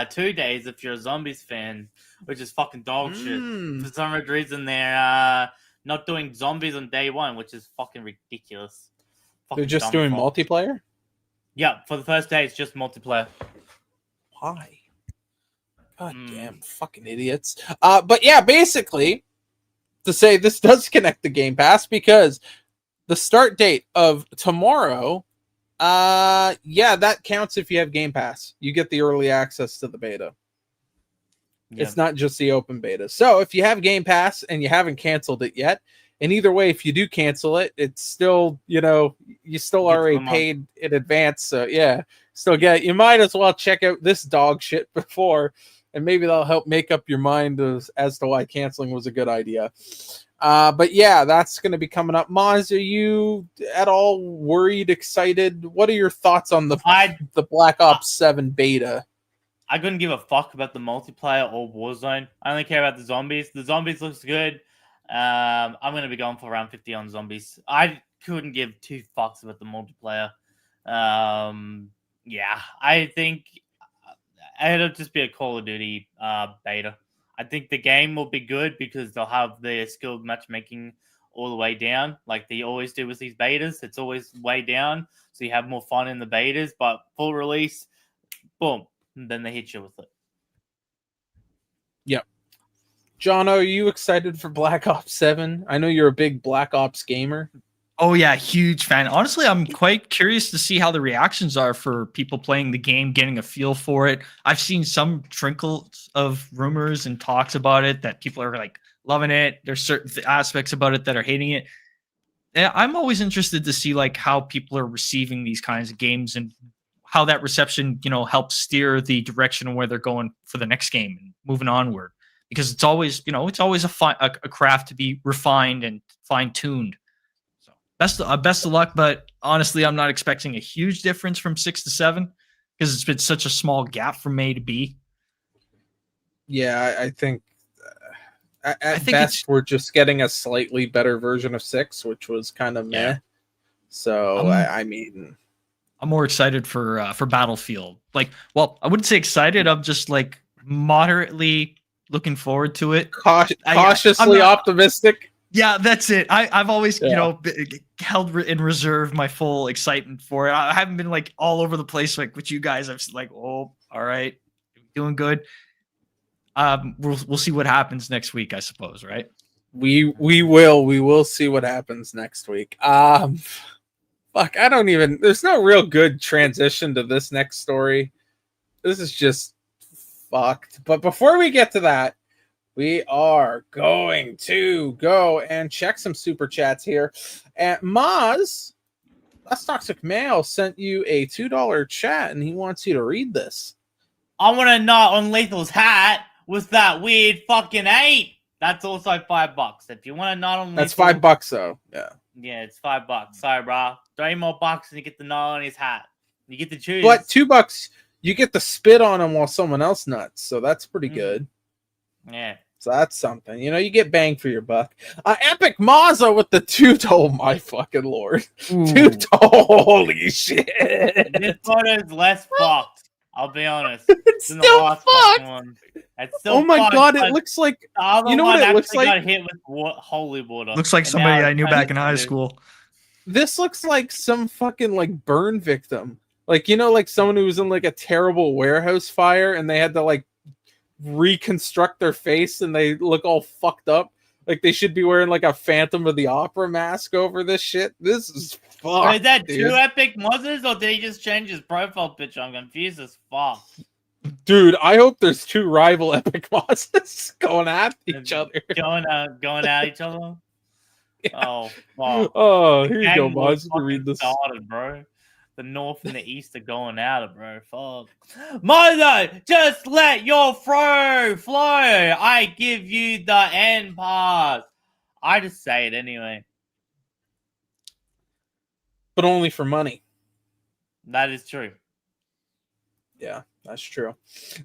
2 days if you're a Zombies fan, which is fucking dog shit. For some reason, they're not doing Zombies on day one, which is fucking ridiculous. They're just doing multiplayer? Yeah, for the first day, it's just multiplayer. Why? God damn, fucking idiots. But yeah, basically, to say this does connect to Game Pass, because the start date of tomorrow, that counts if you have Game Pass. You get the early access to the beta. Yeah. It's not just the open beta. So if you have Game Pass and you haven't canceled it yet, and either way, if you do cancel it, it's still, you know, you still already paid in advance. So yeah, still get it. You might as well check out this dog shit before, and maybe that'll help make up your mind as to why canceling was a good idea. But yeah, that's going to be coming up. Moz, are you at all worried, excited? What are your thoughts on the Black Ops 7 beta? I couldn't give a fuck about the multiplayer or Warzone. I only care about the Zombies. The Zombies looks good. I'm going to be going for around 50 on Zombies. I couldn't give 2 fucks about the multiplayer. Yeah, I think it'll just be a Call of Duty beta. I think the game will be good because they'll have the skilled matchmaking all the way down, like they always do with these betas. It's always way down, so you have more fun in the betas. But full release, boom, and then they hit you with it. Yep. John, are you excited for Black Ops 7? I know you're a big Black Ops gamer. Oh yeah, huge fan. Honestly, I'm quite curious to see how the reactions are for people playing the game, getting a feel for it. I've seen some trickles of rumors and talks about it that people are like loving it. There's certain aspects about it that are hating it. And I'm always interested to see like how people are receiving these kinds of games and how that reception, helps steer the direction of where they're going for the next game and moving onward. Because it's always, it's always a craft to be refined and fine tuned. Best of luck, but honestly, I'm not expecting a huge difference from 6 to 7 because it's been such a small gap from A to B. Yeah, I think at best we're just getting a slightly better version of 6, which was kind of meh. So I mean, I'm more excited for Battlefield. Like, well, I wouldn't say excited. I'm just like moderately looking forward to it. Cautiously optimistic. Yeah, that's it. I've always, held in reserve my full excitement for it. I haven't been like all over the place like with you guys. I'm like, oh, all right, doing good. We'll see what happens next week, I suppose, right? We will see what happens next week. Fuck, I don't even. There's no real good transition to this next story. This is just fucked. But before we get to that, we are going to go and check some super chats here. And Maz, That's Toxic Mail, sent you a $2 chat, and he wants you to read this. I want to knot on Lethal's hat with that weird fucking 8. That's also $5. If you want to knot on That's Lethal, $5 though. Yeah. Yeah, it's $5. Sorry, bro. $3 more and you get the knot on his hat. You get to choose. But $2, you get to spit on him while someone else nuts. So that's pretty good. Yeah. So that's something. You know, you get bang for your buck. Epic Mazza with the $2. Oh my fucking lord. $2. Holy shit. This photo's less fucked. I'll be honest. It's still fucked. It's still oh my fucked, god, it looks like, you know what it looks like? Got hit with holy water. Looks like somebody I knew back in high school. This looks like some fucking like burn victim. Like, you know, like someone who was in like a terrible warehouse fire and they had to like reconstruct their face and they look all fucked up. Like they should be wearing like a Phantom of the Opera mask over this shit. This is fucked. Is that dude. 2 epic Mozzers or did he just change his profile picture? I'm confused as fuck. Dude, I hope there's 2 rival epic Mozzers going at each other. Going at each other? Yeah. Oh, fuck. Oh, here you go, Moz. You can read this. Started, bro. The North and the East are going at it, bro. Fuck. Mozo, just let your flow flow. I give you the end pass. I just say it anyway. But only for money. That is true. Yeah, that's true.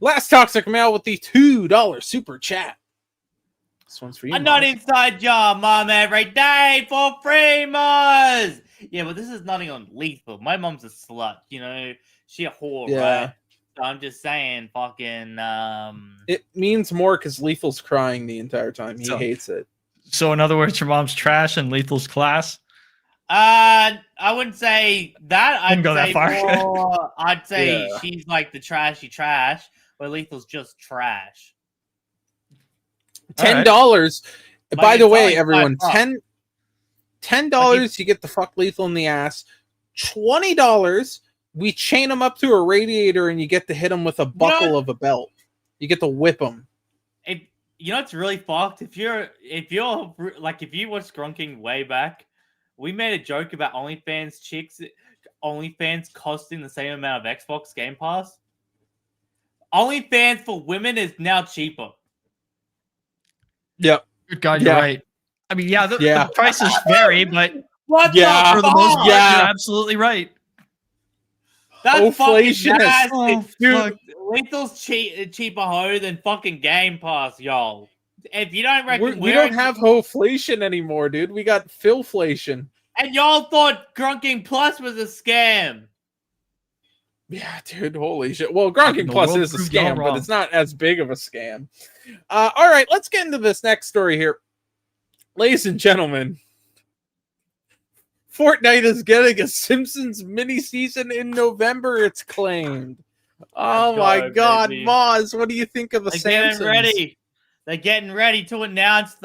Last Toxic Mail with the $2 super chat. This one's for you. I'm not inside your mom every day for free, Moz. Yeah, but this is nothing on Lethal. My mom's a slut, you know. She a whore, right? So I'm just saying, fucking. It means more because Lethal's crying the entire time. He hates it. So, in other words, your mom's trash and Lethal's class. I wouldn't say that. I'd go say that far. more, I'd say she's like the trashy trash, but Lethal's just trash. $10. Right. By the way, everyone, $10 you get the fuck Lethal in the ass. $20 we chain him up to a radiator and you get to hit him with a buckle of a belt. You get to whip him. You know it's really fucked. If you watched Gronking way back, we made a joke about OnlyFans chicks, OnlyFans costing the same amount of Xbox Game Pass. OnlyFans for women is now cheaper. Yep. Good God, you're right. I mean, the prices vary, but for the most part, you're absolutely right. That's fucking nasty. Dude, Lethal's cheaper hoe than fucking Game Pass, y'all. If you don't reckon we don't have hoflation anymore, dude. We got Philflation. And y'all thought Grunking Plus was a scam. Yeah, dude, holy shit. Well, Gronking Plus is a scam, but it's not as big of a scam. All right, let's get into this next story here. Ladies and gentlemen, Fortnite is getting a Simpsons mini-season in November, it's claimed. Oh my god, Moz, what do you think of the Simpsons? Getting ready. They're getting ready to announce.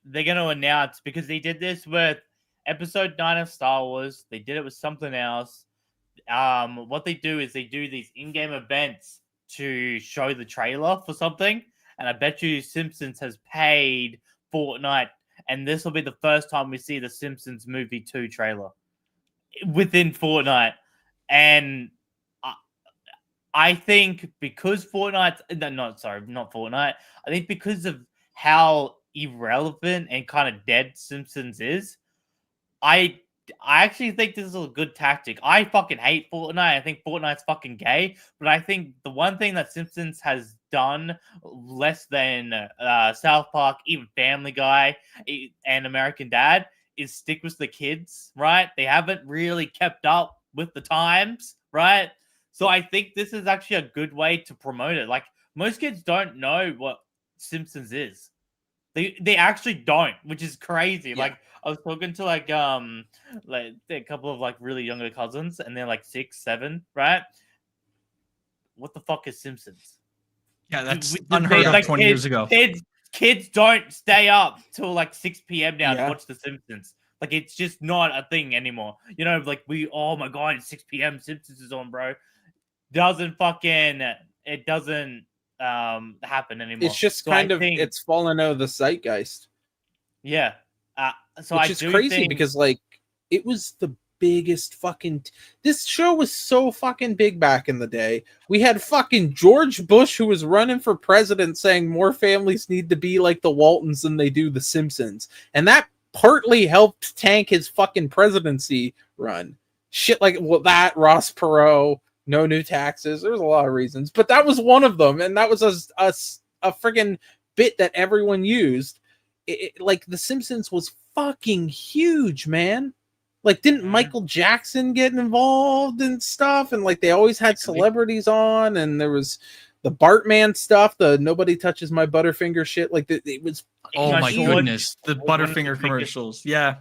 They're going to announce because they did this with Episode 9 of Star Wars. They did it with something else. What they do is they do these in-game events to show the trailer for something. And I bet you Simpsons has paid Fortnite. And this will be the first time we see the Simpsons movie 2 trailer within Fortnite. And I think because Fortnite, not Fortnite. I think because of how irrelevant and kind of dead Simpsons is, I actually think this is a good tactic. I fucking hate Fortnite. I think Fortnite's fucking gay. But I think the one thing that Simpsons has done less than South Park, even Family Guy, and American Dad is stick with the kids, right? They haven't really kept up with the times, right? So I think this is actually a good way to promote it. Like, most kids don't know what Simpsons is. They actually don't, which is crazy. Yeah. Like, I was talking to like a couple of like really younger cousins, and they're like 6, 7, right? What the fuck is Simpsons? Yeah, that's unheard of 20 years ago. Kids don't stay up till like 6 p.m. now to watch The Simpsons. Like, it's just not a thing anymore. You know, like oh my god, it's 6 p.m. Simpsons is on, bro. It doesn't happen anymore. It's just it's fallen out of the zeitgeist. Yeah. Which is crazy because like it was the biggest fucking this show was so fucking big back in the day. We had fucking George Bush who was running for president saying more families need to be like the Waltons than they do the Simpsons. And that partly helped tank his fucking presidency run. Shit like that, Ross Perot, no new taxes. There's a lot of reasons, but that was one of them, and that was a friggin' bit that everyone used. Like The Simpsons was fucking huge, man. Like, didn't Michael Jackson get involved and stuff? And like they always had celebrities on, and there was the Bartman stuff, the nobody touches my Butterfinger shit. Like it was. Oh my goodness, the Butterfinger commercials. Yeah.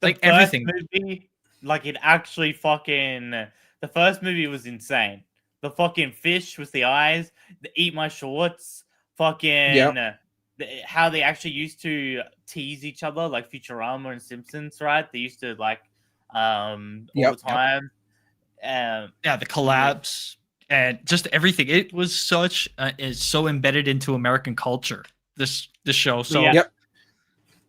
Like everything. Movie, like it actually fucking. The first movie was insane. The fucking fish with the eyes, the Eat My Shorts, fucking how they actually used to tease each other, like Futurama and Simpsons, right? They used to like all the time. The collabs and just everything. It was such is so embedded into American culture. This show. So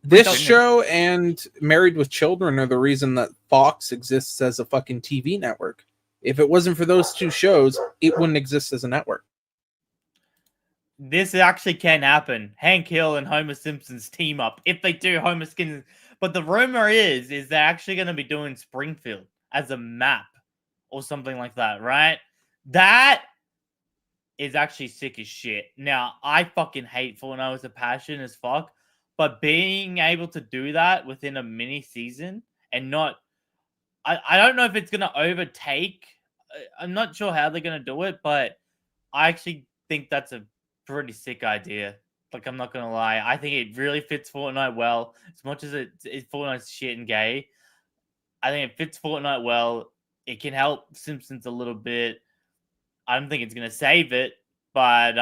this show and Married with Children are the reason that Fox exists as a fucking TV network. If it wasn't for those two shows, it wouldn't exist as a network. This actually can happen. Hank Hill and Homer Simpson's team up. If they do, Homer Skin. But the rumor is they're actually going to be doing Springfield as a map or something like that, right? That is actually sick as shit. Now, I fucking hate Fortnite with a passion as fuck. But being able to do that within a mini season and not... I don't know if it's going to overtake. I'm not sure how they're going to do it, but I actually think that's a pretty sick idea. Like, I'm not going to lie. I think it really fits Fortnite well. As much as Fortnite's shit and gay, I think it fits Fortnite well. It can help Simpsons a little bit. I don't think it's going to save it, but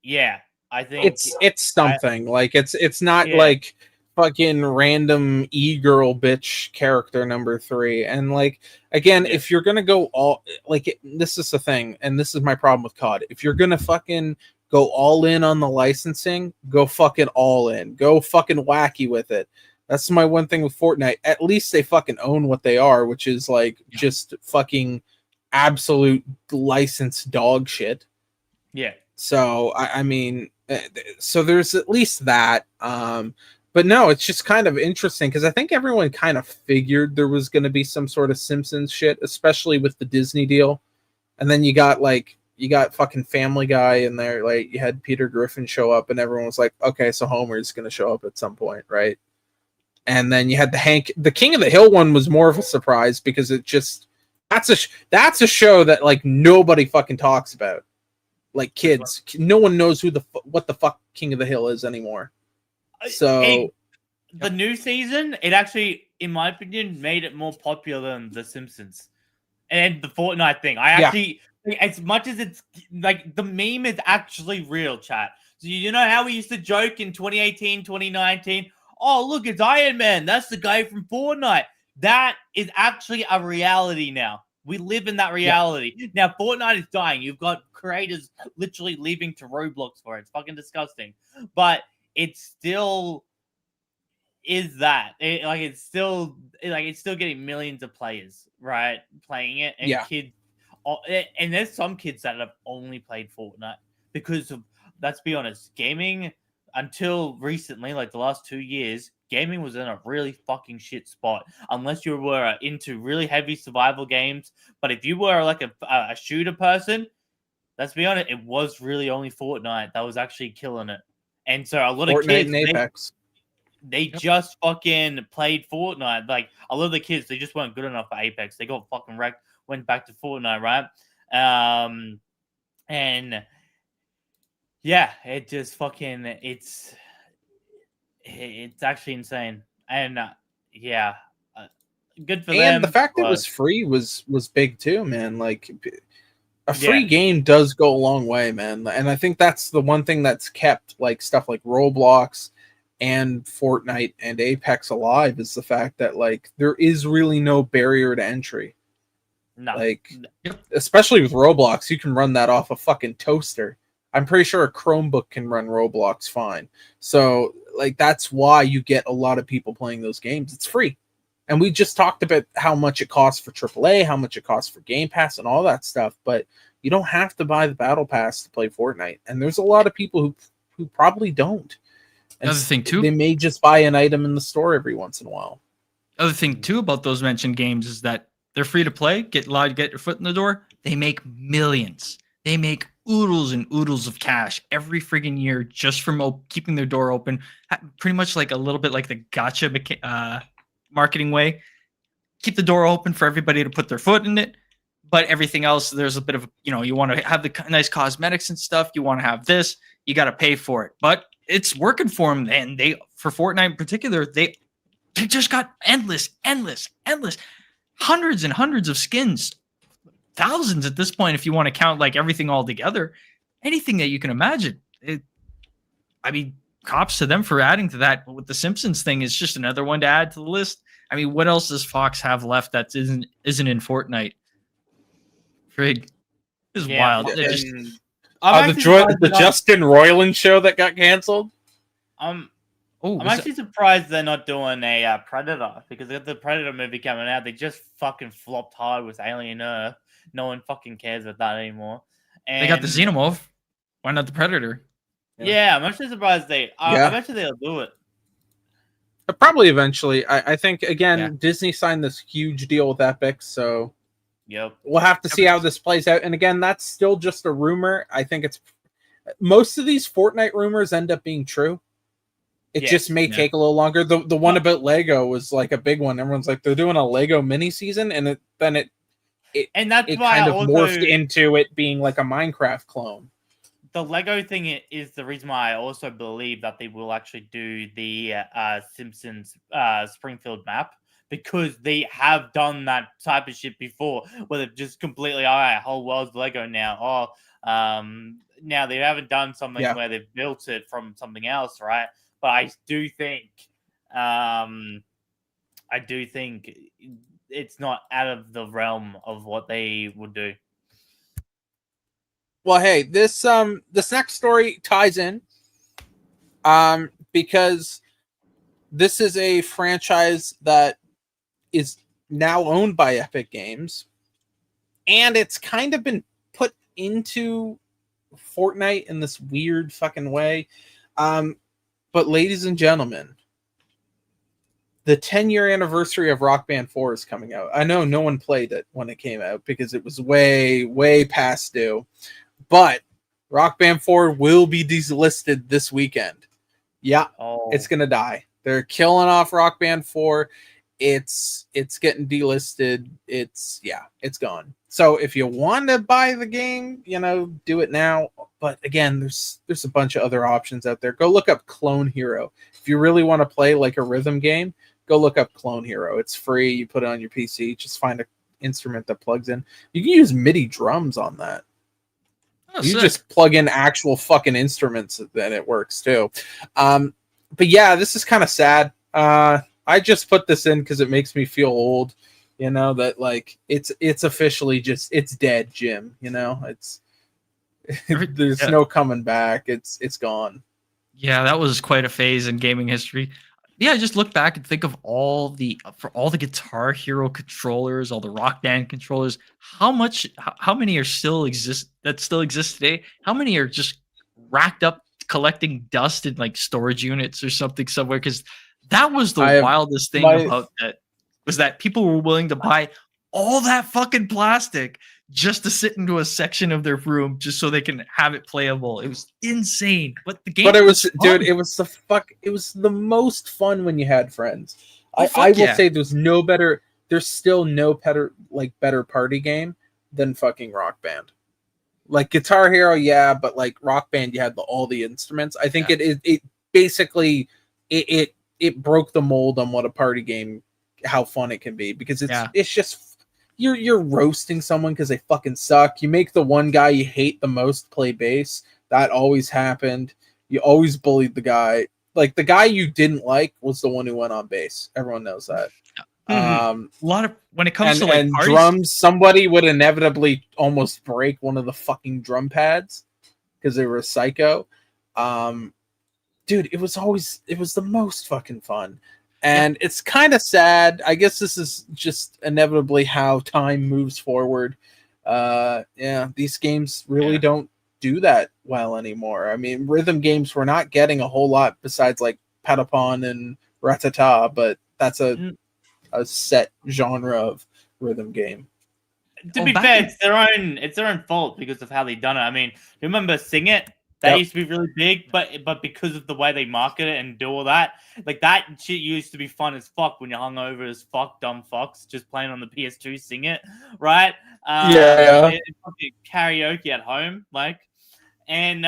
yeah, I think it's something. Like it's not like fucking random e-girl bitch character number 3. And like again, if you're gonna go all like this is the thing, and this is my problem with COD. If you're gonna fucking go all in on the licensing, go fucking all in. Go fucking wacky with it. That's my one thing with Fortnite. At least they fucking own what they are, which is like just fucking absolute licensed dog shit. Yeah. So I mean, so there's at least that. But no, it's just kind of interesting because I think everyone kind of figured there was going to be some sort of Simpsons shit, especially with the Disney deal. And then you got fucking Family Guy in there. Like you had Peter Griffin show up, and everyone was like, okay, so Homer's going to show up at some point, right? And then you had the King of the Hill one was more of a surprise because it just that's a show that like nobody fucking talks about. Like kids, no one knows what the fuck King of the Hill is anymore. So the new season, it actually, in my opinion, made it more popular than The Simpsons and the Fortnite thing. I actually as much as it's like the meme is actually real, chat. So you know how we used to joke in 2018, 2019? Oh, look, it's Iron Man. That's the guy from Fortnite. That is actually a reality now. We live in that reality. Yeah. Now, Fortnite is dying. You've got creators literally leaving to Roblox for it. It's fucking disgusting. But it still is that. It's still getting millions of players, right, playing it. And kids, and there's some kids that have only played Fortnite because of, let's be honest, gaming until recently, like the last 2 years, gaming was in a really fucking shit spot unless you were into really heavy survival games. But if you were like a shooter person, let's be honest, it was really only Fortnite that was actually killing it. And so a lot of kids, and Apex, they just fucking played Fortnite. Like a lot of the kids, they just weren't good enough for Apex. They got fucking wrecked, went back to Fortnite, right? And yeah, it just fucking it's actually insane. And good for them. And the fact that it was free was big too, man. Like a free game does go a long way, man. And I think that's the one thing that's kept like stuff like Roblox and Fortnite and Apex alive, is the fact that like there is really no barrier to entry. No. Like especially with Roblox, you can run that off a fucking toaster. I'm pretty sure a Chromebook can run Roblox fine. So, like, that's why you get a lot of people playing those games. It's free. And we just talked about how much it costs for AAA, how much it costs for Game Pass and all that stuff. But you don't have to buy the Battle Pass to play Fortnite. And there's a lot of people who probably don't. And other thing, too, they may just buy an item in the store every once in a while. Other thing, too, about those mentioned games is that they're free to play, get your foot in the door. They make millions. They make oodles and oodles of cash every friggin' year just from keeping their door open. Pretty much like a little bit like the gotcha marketing way. Keep the door open for everybody to put their foot in it. But everything else, there's a bit of, you want to have the nice cosmetics and stuff. You want to have this. You got to pay for it. But it's working for them. And for Fortnite in particular, they just got endless, hundreds and hundreds of skins. Thousands at this point, if you want to count like everything all together, anything that you can imagine. Props to them for adding to that. With the Simpsons thing, it's just another one to add to the list. I mean, what else does Fox have left that isn't in Fortnite? Frig, this is wild. The Justin Roiland show that got canceled. I'm actually surprised they're not doing a Predator, because they got the Predator movie coming out. They just fucking flopped hard with Alien Earth. No one fucking cares about that anymore. And they got the Xenomorph. Why not the Predator? Yeah, I'm actually surprised I bet you they'll do it. Probably eventually. I think, again, Disney signed this huge deal with Epic, so we'll have to see how this plays out. And again, that's still just a rumor. I think most of these Fortnite rumors end up being true. It just may take a little longer. The one about Lego was like a big one. Everyone's like, they're doing a Lego mini season, and it kind of morphed into it being like a Minecraft clone. The Lego thing is the reason why I also believe that they will actually do the Simpsons Springfield map, because they have done that type of shit before, where they've just completely, all right, whole world's Lego now. Now they haven't done something where they've built it from something else, right? But I do think it's not out of the realm of what they would do. Well, hey, this next story ties in, because this is a franchise that is now owned by Epic Games, and it's kind of been put into Fortnite in this weird fucking way. But ladies and gentlemen, the 10-year anniversary of Rock Band 4 is coming out. I know no one played it when it came out because it was way, way past due. But Rock Band 4 will be delisted this weekend. Yeah, It's going to die. They're killing off Rock Band 4. It's getting delisted. It's gone. So if you want to buy the game, do it now. But again, there's a bunch of other options out there. Go look up Clone Hero. If you really want to play like a rhythm game, go look up Clone Hero. It's free. You put it on your PC. Just find instrument that plugs in. You can use MIDI drums on that. Oh, You sick. just plug in actual fucking instruments, then it works too. But yeah, this is kind of sad. I just put this in because it makes me feel old. You know that like it's officially just it's dead, Jim. You know it's there's no coming back. It's gone. Yeah, that was quite a phase in gaming history. Yeah, just look back and think of all the Guitar Hero controllers, all the Rock Band controllers. How many are still exist today? How many are just racked up collecting dust in like storage units or something somewhere? Because that was the wildest thing about that, was that people were willing to buy all that fucking plastic just to sit into a section of their room just so they can have it playable. It was insane. But the game But it was fun. dude, it was the most fun when you had friends. I will say there's still no better party game than fucking Rock Band. Like Guitar Hero, yeah, but like Rock Band, you had all the instruments. I think it basically broke the mold on what a party game, how fun it can be, because it's just you're roasting someone because they fucking suck. You make the one guy you hate the most play bass. That always happened. You always bullied the guy. Like the guy you didn't like was the one who went on bass. Everyone knows that. A lot of when it comes to like parties, drums, somebody would inevitably almost break one of the fucking drum pads because they were a psycho. Dude, it was the most fucking fun. And it's kind of sad. I guess this is just inevitably how time moves forward. These games really don't do that well anymore. I mean, rhythm games, we're not getting a whole lot besides like Patapon and Ratata, but that's a set genre of rhythm game. To be fair, it's their own fault because of how they done it. I mean, remember Sing It? That used to be really big, but because of the way they market it and do all that, like that shit used to be fun as fuck when you're hungover as fuck, dumb fucks, just playing on the PS2, Sing It, right? Fucking karaoke at home, like, and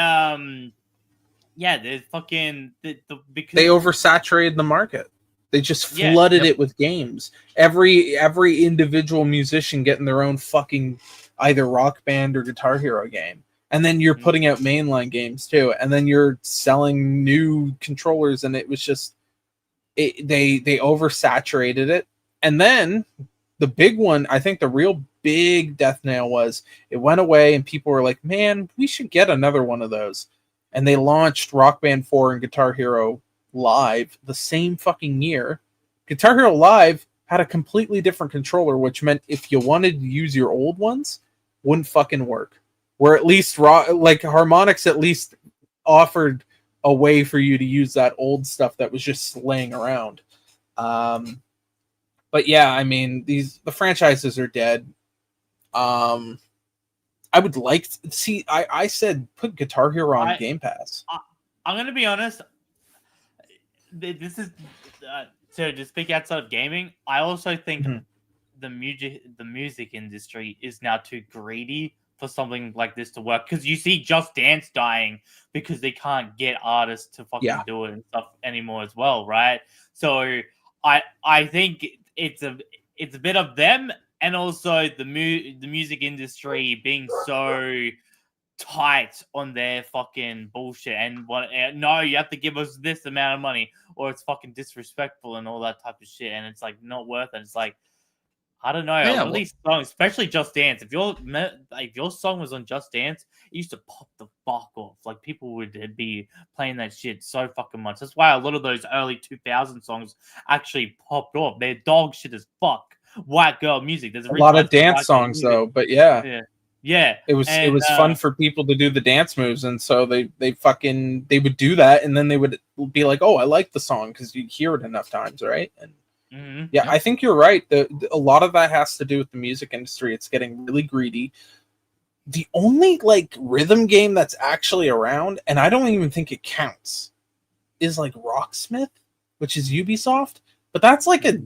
there's fucking because they oversaturated the market. They just flooded it with games. Every individual musician getting their own fucking either Rock Band or Guitar Hero game. And then you're putting out mainline games too. And then you're selling new controllers, and it was just they oversaturated it. And then the big one, I think the real big death nail was it went away and people were like, man, we should get another one of those. And they launched Rock Band 4 and Guitar Hero Live the same fucking year. Guitar Hero Live had a completely different controller, which meant if you wanted to use your old ones, wouldn't fucking work. Where at least Harmonix at least offered a way for you to use that old stuff that was just laying around. But yeah, I mean, the franchises are dead. I would like to see. I said put Guitar Hero on Game Pass. I'm gonna be honest. This is to speak outside of gaming. I also think the music industry is now too greedy for something like this to work, because you see Just Dance dying because they can't get artists to fucking do it and stuff anymore as well, right? So I think it's a bit of them, and also the music industry being so tight on their fucking bullshit and no, you have to give us this amount of money or it's fucking disrespectful and all that type of shit, and it's like not worth it. It's like, I don't know. These songs, especially Just Dance. If your song was on Just Dance, it used to pop the fuck off. Like people would be playing that shit so fucking much. That's why a lot of those early 2000 songs actually popped off. They're dog shit as fuck. White girl music. There's a lot of dance songs though, but yeah. It was fun for people to do the dance moves, and so they would do that, and then they would be like, oh, I like the song because you hear it enough times, right? And I think you're right. A lot of that has to do with the music industry. It's getting really greedy. The only like rhythm game that's actually around, and I don't even think it counts, is like Rocksmith, which is Ubisoft. But that's like a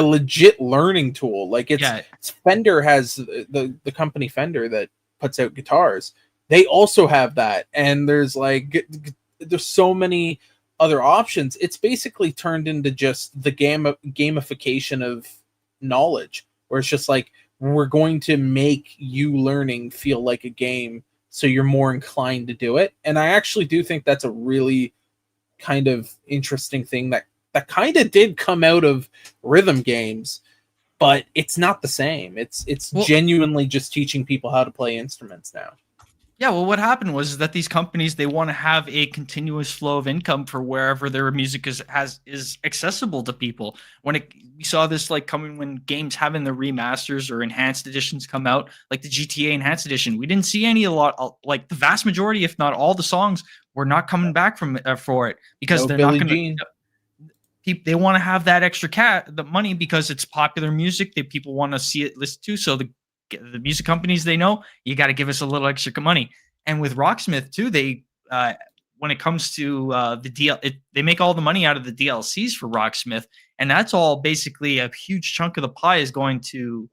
legit learning tool. Like it's Fender has the company Fender that puts out guitars. They also have that, and there's so many other options. It's basically turned into just the gamification of knowledge, where it's just like we're going to make you learning feel like a game, so you're more inclined to do it. And I actually do think that's a really kind of interesting thing that kind of did come out of rhythm games, but it's not the same. It's genuinely just teaching people how to play instruments now. Yeah, well, what happened was that these companies, they want to have a continuous flow of income for wherever their music is accessible to people. We saw this like coming when games having the remasters or enhanced editions come out, like the GTA Enhanced Edition. We didn't see like the vast majority, if not all, the songs were not coming back from for it because they're not going to. They want to have that extra the money because it's popular music that people want to see it listen to. So the music companies, they know you got to give us a little extra money. And with Rocksmith too, they when it comes to they make all the money out of the DLCs for Rocksmith, and that's all basically a huge chunk of the pie is going to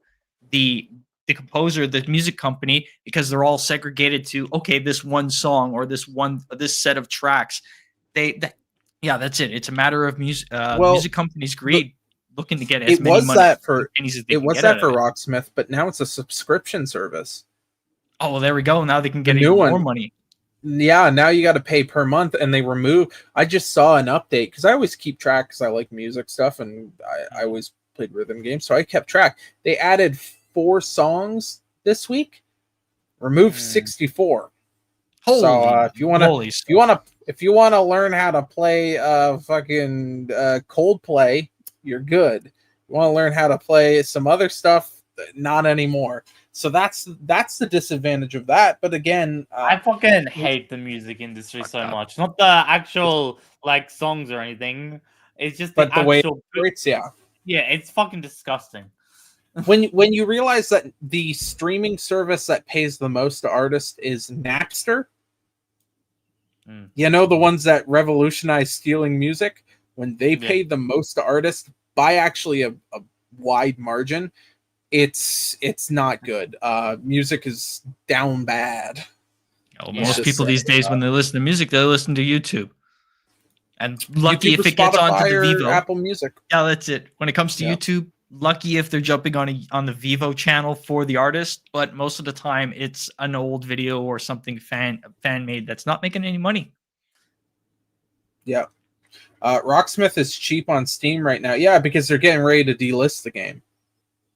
the composer, the music company, because they're all segregated to this one song or this set of tracks. That's it. It's a matter of music companies' greed. Looking to get as many money as they can get out of it. Rocksmith, but now it's a subscription service. Oh, well, there we go. Now they can get even more money. Yeah, now you got to pay per month, and they remove. I just saw an update because I always keep track because I like music stuff, and I always played rhythm games, so I kept track. They added 4 songs this week, removed 64. Holy, so if you want to learn how to play fucking Coldplay, you're good. You want to learn how to play some other stuff, not anymore. So that's the disadvantage of that. But again, I fucking hate the music industry so much. Not the actual like songs or anything. It's just the way actual. Yeah, it's fucking disgusting. When you realize that the streaming service that pays the most to artists is Napster, you know, the ones that revolutionized stealing music, when they paid the most to artists by actually a wide margin, it's not good. Music is down bad. Most people these days, when they listen to music, they listen to YouTube. And lucky YouTube, if it gets onto the Vivo. Apple Music. Yeah, that's it. When it comes to YouTube, lucky if they're jumping on the Vivo channel for the artist, but most of the time it's an old video or something fan made that's not making any money. Yeah. Rocksmith is cheap on Steam right now. Yeah, because they're getting ready to delist the game.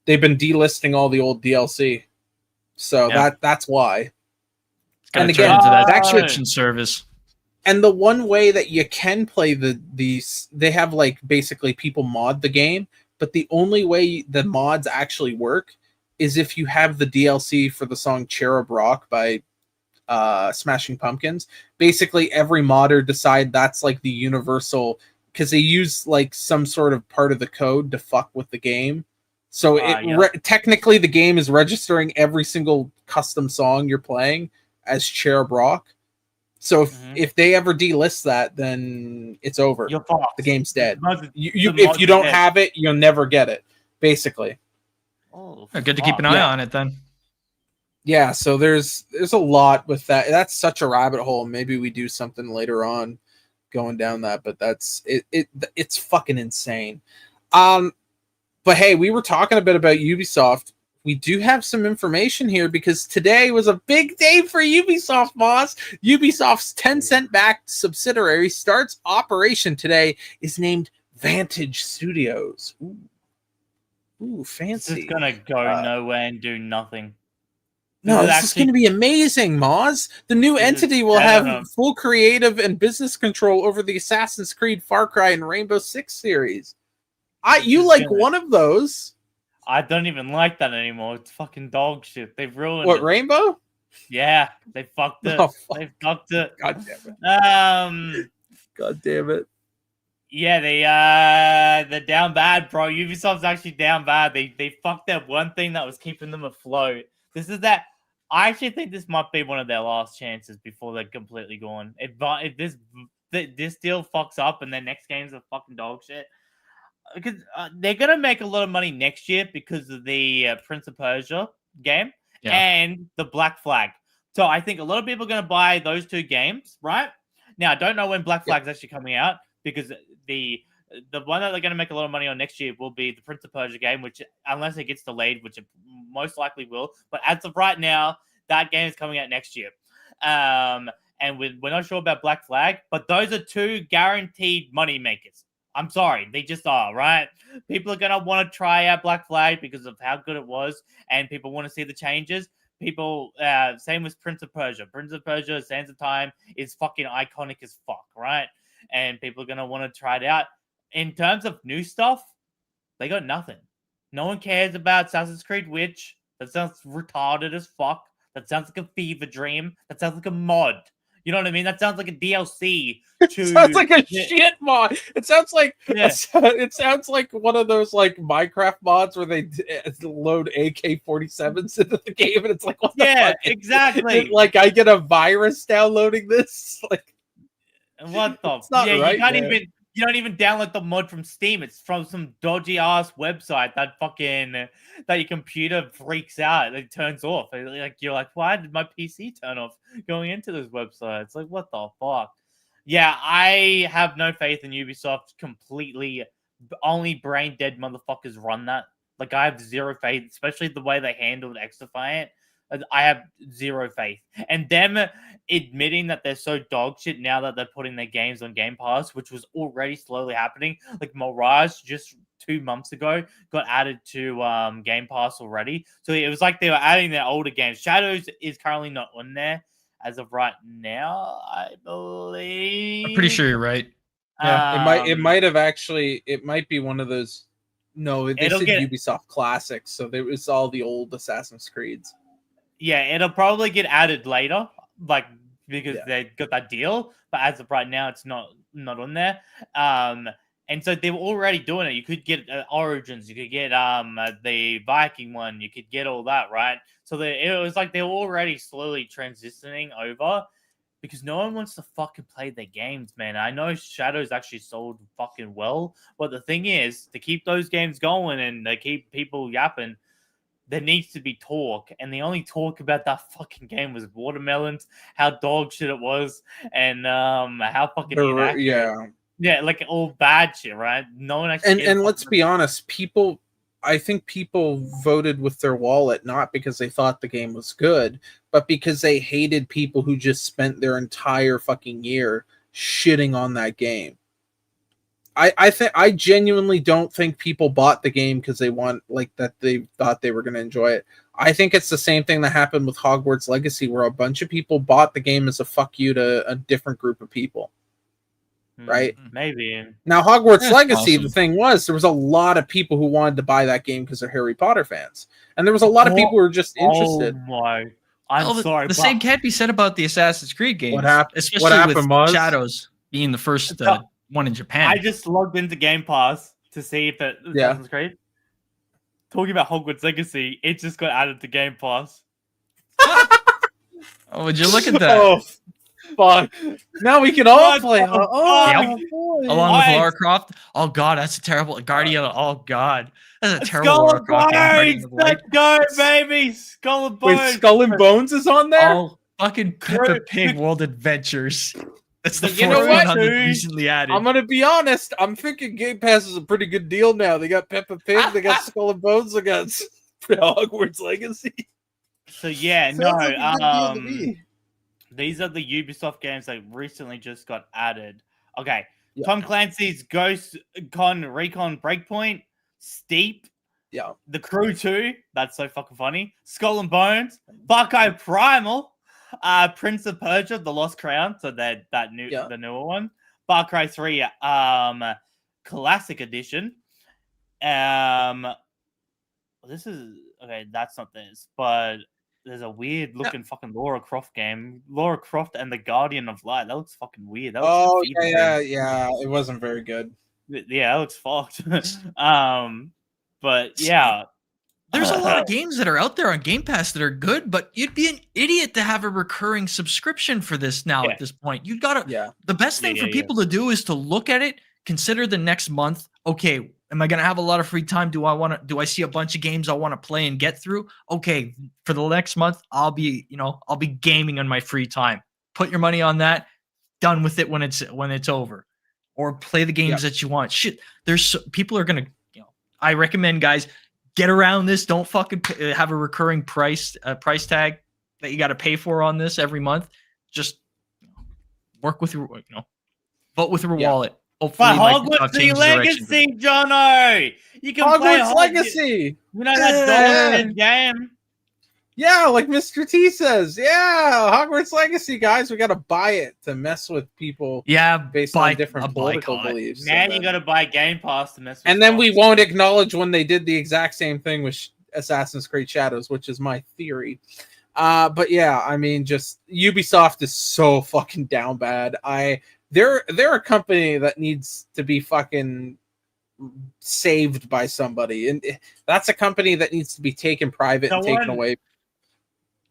They've been delisting all the old DLC. So that's why. It's going to turn into that subscription service. And the one way that you can play these, they have like basically people mod the game, but the only way the mods actually work is if you have the DLC for the song Cherub Rock by Smashing Pumpkins. Basically every modder decide that's like the universal, because they use like some sort of part of the code to fuck with the game. So technically the game is registering every single custom song you're playing as Cherub Rock. So if they ever delist that, then it's over. The game's dead. If you don't have it, you'll never get it, basically. Good to keep an eye on it then. Yeah, so there's a lot with that. That's such a rabbit hole. Maybe we do something later on going down that, but that's it's fucking insane. But hey, we were talking a bit about Ubisoft. We do have some information here because today was a big day for Ubisoft, boss. Ubisoft's Tencent-backed subsidiary starts operation today. Is named Vantage Studios. Ooh, fancy. This is gonna go nowhere and do nothing. No, this is going to be amazing, Moz. The new entity will have full creative and business control over the Assassin's Creed, Far Cry, and Rainbow Six series. You like one of those. I don't even like that anymore. It's fucking dog shit. They've ruined it. What, Rainbow? Yeah, they fucked it. They fucked it. God damn it. God damn it. Yeah, they're down bad, bro. Ubisoft's actually down bad. They fucked that one thing that was keeping them afloat. I actually think this might be one of their last chances before they're completely gone. If this deal fucks up and their next game's a fucking dog shit, because they're gonna make a lot of money next year because of the Prince of Persia game and the Black Flag. So I think a lot of people are gonna buy those two games, right? Now I don't know when Black Flag's actually coming out because the The one that they're going to make a lot of money on next year will be the Prince of Persia game, which, unless it gets delayed, which it most likely will. But as of right now, that game is coming out next year. And we're not sure about Black Flag, but those are 2 guaranteed money makers. I'm sorry, they just are, right? People are going to want to try out Black Flag because of how good it was, and people want to see the changes. People, same with Prince of Persia. Prince of Persia, Sands of Time is fucking iconic as fuck, right? And people are going to want to try it out. In terms of new stuff, they got nothing. No one cares about Assassin's Creed Witch. That sounds retarded as fuck. That sounds like a fever dream. That sounds like a mod. You know what I mean? That sounds like a DLC. It sounds like a shit mod. It sounds like it sounds like one of those like Minecraft mods where they load AK-47s into the game, and it's like, what the fuck? Exactly. Like I get a virus downloading this. Like, what the? It's not right, you don't even download the mod from Steam. It's from some dodgy ass website that your computer freaks out. It turns off. Like, you're like, why did my PC turn off going into this website? It's like, what the fuck? Yeah, I have no faith in Ubisoft completely. Only brain dead motherfuckers run that. Like, I have zero faith, especially the way they handled Xdefiant. I have zero faith. And them admitting that they're so dog shit now that they're putting their games on Game Pass, which was already slowly happening. Like, Mirage just 2 months ago got added to Game Pass already. So it was like they were adding their older games. Shadows is currently not on there as of right now, I believe. I'm pretty sure you're right. Yeah, it might be one of those. No, they said Ubisoft Classics, so there was all the old Assassin's Creeds. Yeah, it'll probably get added later, like, because they got that deal. But as of right now, it's not on there. And so they were already doing it. You could get Origins, you could get the Viking one, you could get all that, right? So it was like they were already slowly transitioning over because no one wants to fucking play their games, man. I know Shadows actually sold fucking well, but the thing is, to keep those games going and they keep people yapping, there needs to be talk, and the only talk about that fucking game was watermelons, how dog shit it was, and how fucking inaccurate. Yeah, like all bad shit, right? No one actually. And let's be honest, I think people voted with their wallet not because they thought the game was good, but because they hated people who just spent their entire fucking year shitting on that game. I genuinely don't think people bought the game because they thought they were going to enjoy it. I think it's the same thing that happened with Hogwarts Legacy, where a bunch of people bought the game as a fuck you to a different group of people. Right? Maybe. Now, Hogwarts Legacy, awesome. The thing was, there was a lot of people who wanted to buy that game because they're Harry Potter fans. And there was a lot of people who were just interested. Oh my. I'm sorry. The same can't be said about the Assassin's Creed games. What happened? Especially with Shadows being the first one in Japan. I just logged into Game Pass to see if it Assassin's Creed. Talking about Hogwarts Legacy, it just got added to Game Pass. Oh, would you look at that? Oh, fuck. Now we can all play. Yep. Along with Lara Croft. Oh, God, that's a terrible. Guardian. Oh, God. That's a terrible Lara Croft game. Let's go, baby. Skull and Bones. Wait, Skull and Bones is on there? Oh, fucking Peppa Pig World Adventures. That's the fourth one recently added. I'm gonna be honest. I'm thinking Game Pass is a pretty good deal now. They got Peppa Pig, they got Skull and Bones, they got Hogwarts Legacy. So yeah, these are the Ubisoft games that recently just got added. Okay, Tom Clancy's Ghost Recon Breakpoint, Steep, The Crew 2. That's so fucking funny. Skull and Bones, Far Cry Primal. Prince of Persia, The Lost Crown, so the newer one. Far Cry 3, Classic Edition. This is okay. That's not this, but there's a weird looking fucking Lara Croft game. Lara Croft and the Guardian of Light. That looks fucking weird. That It wasn't very good. Yeah, that looks fucked. But yeah. There's a lot of games that are out there on Game Pass that are good, but you'd be an idiot to have a recurring subscription for this now at this point. You gotta. The best thing for people to do is to look at it, consider the next month. Okay, am I gonna have a lot of free time? Do I see a bunch of games I want to play and get through? Okay, for the next month, I'll be gaming on my free time. Put your money on that. Done with it when it's over. or play the games that you want. Shit, people are gonna, I recommend, guys, get around this. Don't fucking have a recurring price tag that you got to pay for on this every month. Just work with your, vote with your wallet. Hopefully, but Microsoft Hogwarts changes direction. Legacy, Jono! You can play Hogwarts Legacy! You know that game? Yeah, like Mr. T says. Yeah, Hogwarts Legacy, guys. We got to buy it to mess with people based on different political beliefs. Now you got to buy Game Pass to mess with and then we won't acknowledge when they did the exact same thing with Assassin's Creed Shadows, which is my theory. But yeah, I mean, just Ubisoft is so fucking down bad. They're a company that needs to be fucking saved by somebody, and that's a company that needs to be taken private and taken away.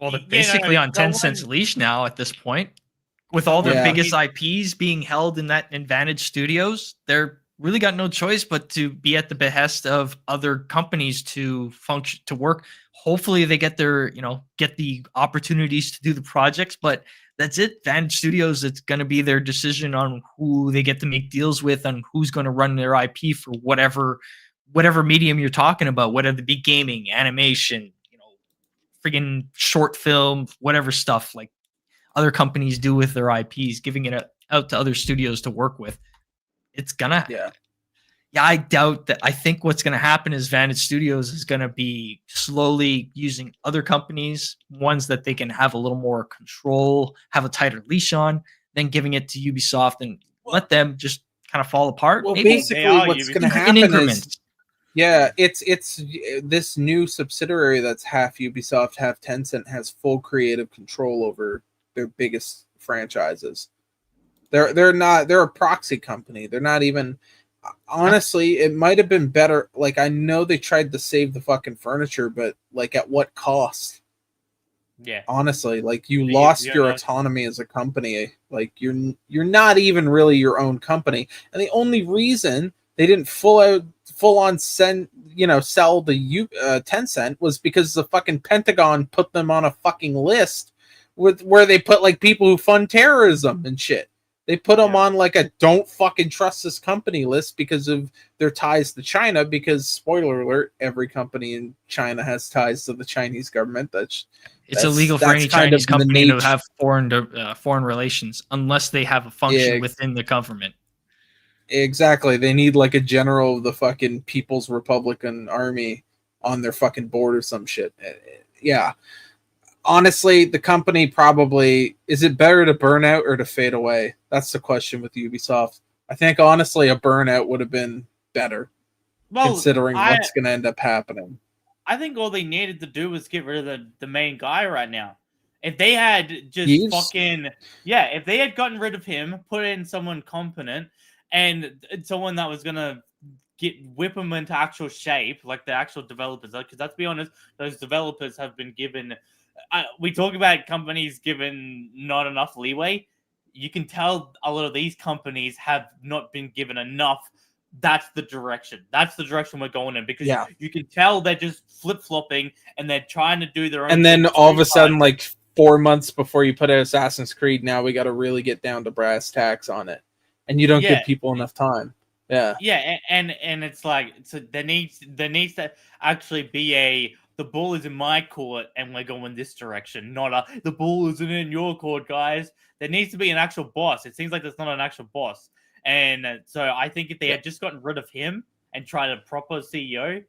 Well, they're basically on Tencent's leash now at this point, with all their biggest IPs being held in Vantage Studios. They're really got no choice but to be at the behest of other companies to function, to work. Hopefully they get get the opportunities to do the projects, but that's it. Vantage Studios, it's going to be their decision on who they get to make deals with and who's going to run their IP for whatever medium you're talking about, whether it be gaming, animation, friggin' short film, whatever stuff like other companies do with their IPs, giving it out to other studios to work with. It's gonna, I doubt that. I think what's gonna happen is Vantage Studios is gonna be slowly using other companies, ones that they can have a little more control, have a tighter leash on, then giving it to Ubisoft and let them just kind of fall apart. Well, basically, what's gonna happen is, it's this new subsidiary that's half Ubisoft, half Tencent has full creative control over their biggest franchises. They're a proxy company. They're not even. Honestly, it might have been better. Like, I know they tried to save the fucking furniture, but like, at what cost? Yeah. Honestly, like, you lost your autonomy as a company. Like, you're not even really your own company. And the only reason they didn't full on sell the Tencent was because the fucking Pentagon put them on a fucking list where they put like people who fund terrorism and shit. They put them on like a don't fucking trust this company list because of their ties to China, because spoiler alert, every company in China has ties to the Chinese government. It's illegal for any Chinese company to have foreign relations unless they have a function within the government. Exactly. They need like a general of the fucking People's Republican Army on their fucking board or some shit. Yeah. Honestly, the company probably, is it better to burn out or to fade away? That's the question with Ubisoft. I think honestly a burnout would have been better, considering what's going to end up happening. I think all they needed to do was get rid of the main guy right now. If they had just if they had gotten rid of him, put in someone competent and someone that was going to whip them into actual shape, like the actual developers, because let's be honest, those developers have been given... we talk about companies given not enough leeway. You can tell a lot of these companies have not been given enough. That's the direction. That's the direction we're going in, because you can tell they're just flip-flopping and they're trying to do their own. And then all of a sudden, like 4 months before you put out Assassin's Creed, now we got to really get down to brass tacks on it, and you don't give people enough time. And it's like, so there needs to actually be the ball is in my court and we're going this direction, not the ball isn't in your court, guys. There needs to be an actual boss. It seems like there's not an actual boss. And so I think if they had just gotten rid of him and tried a proper CEO,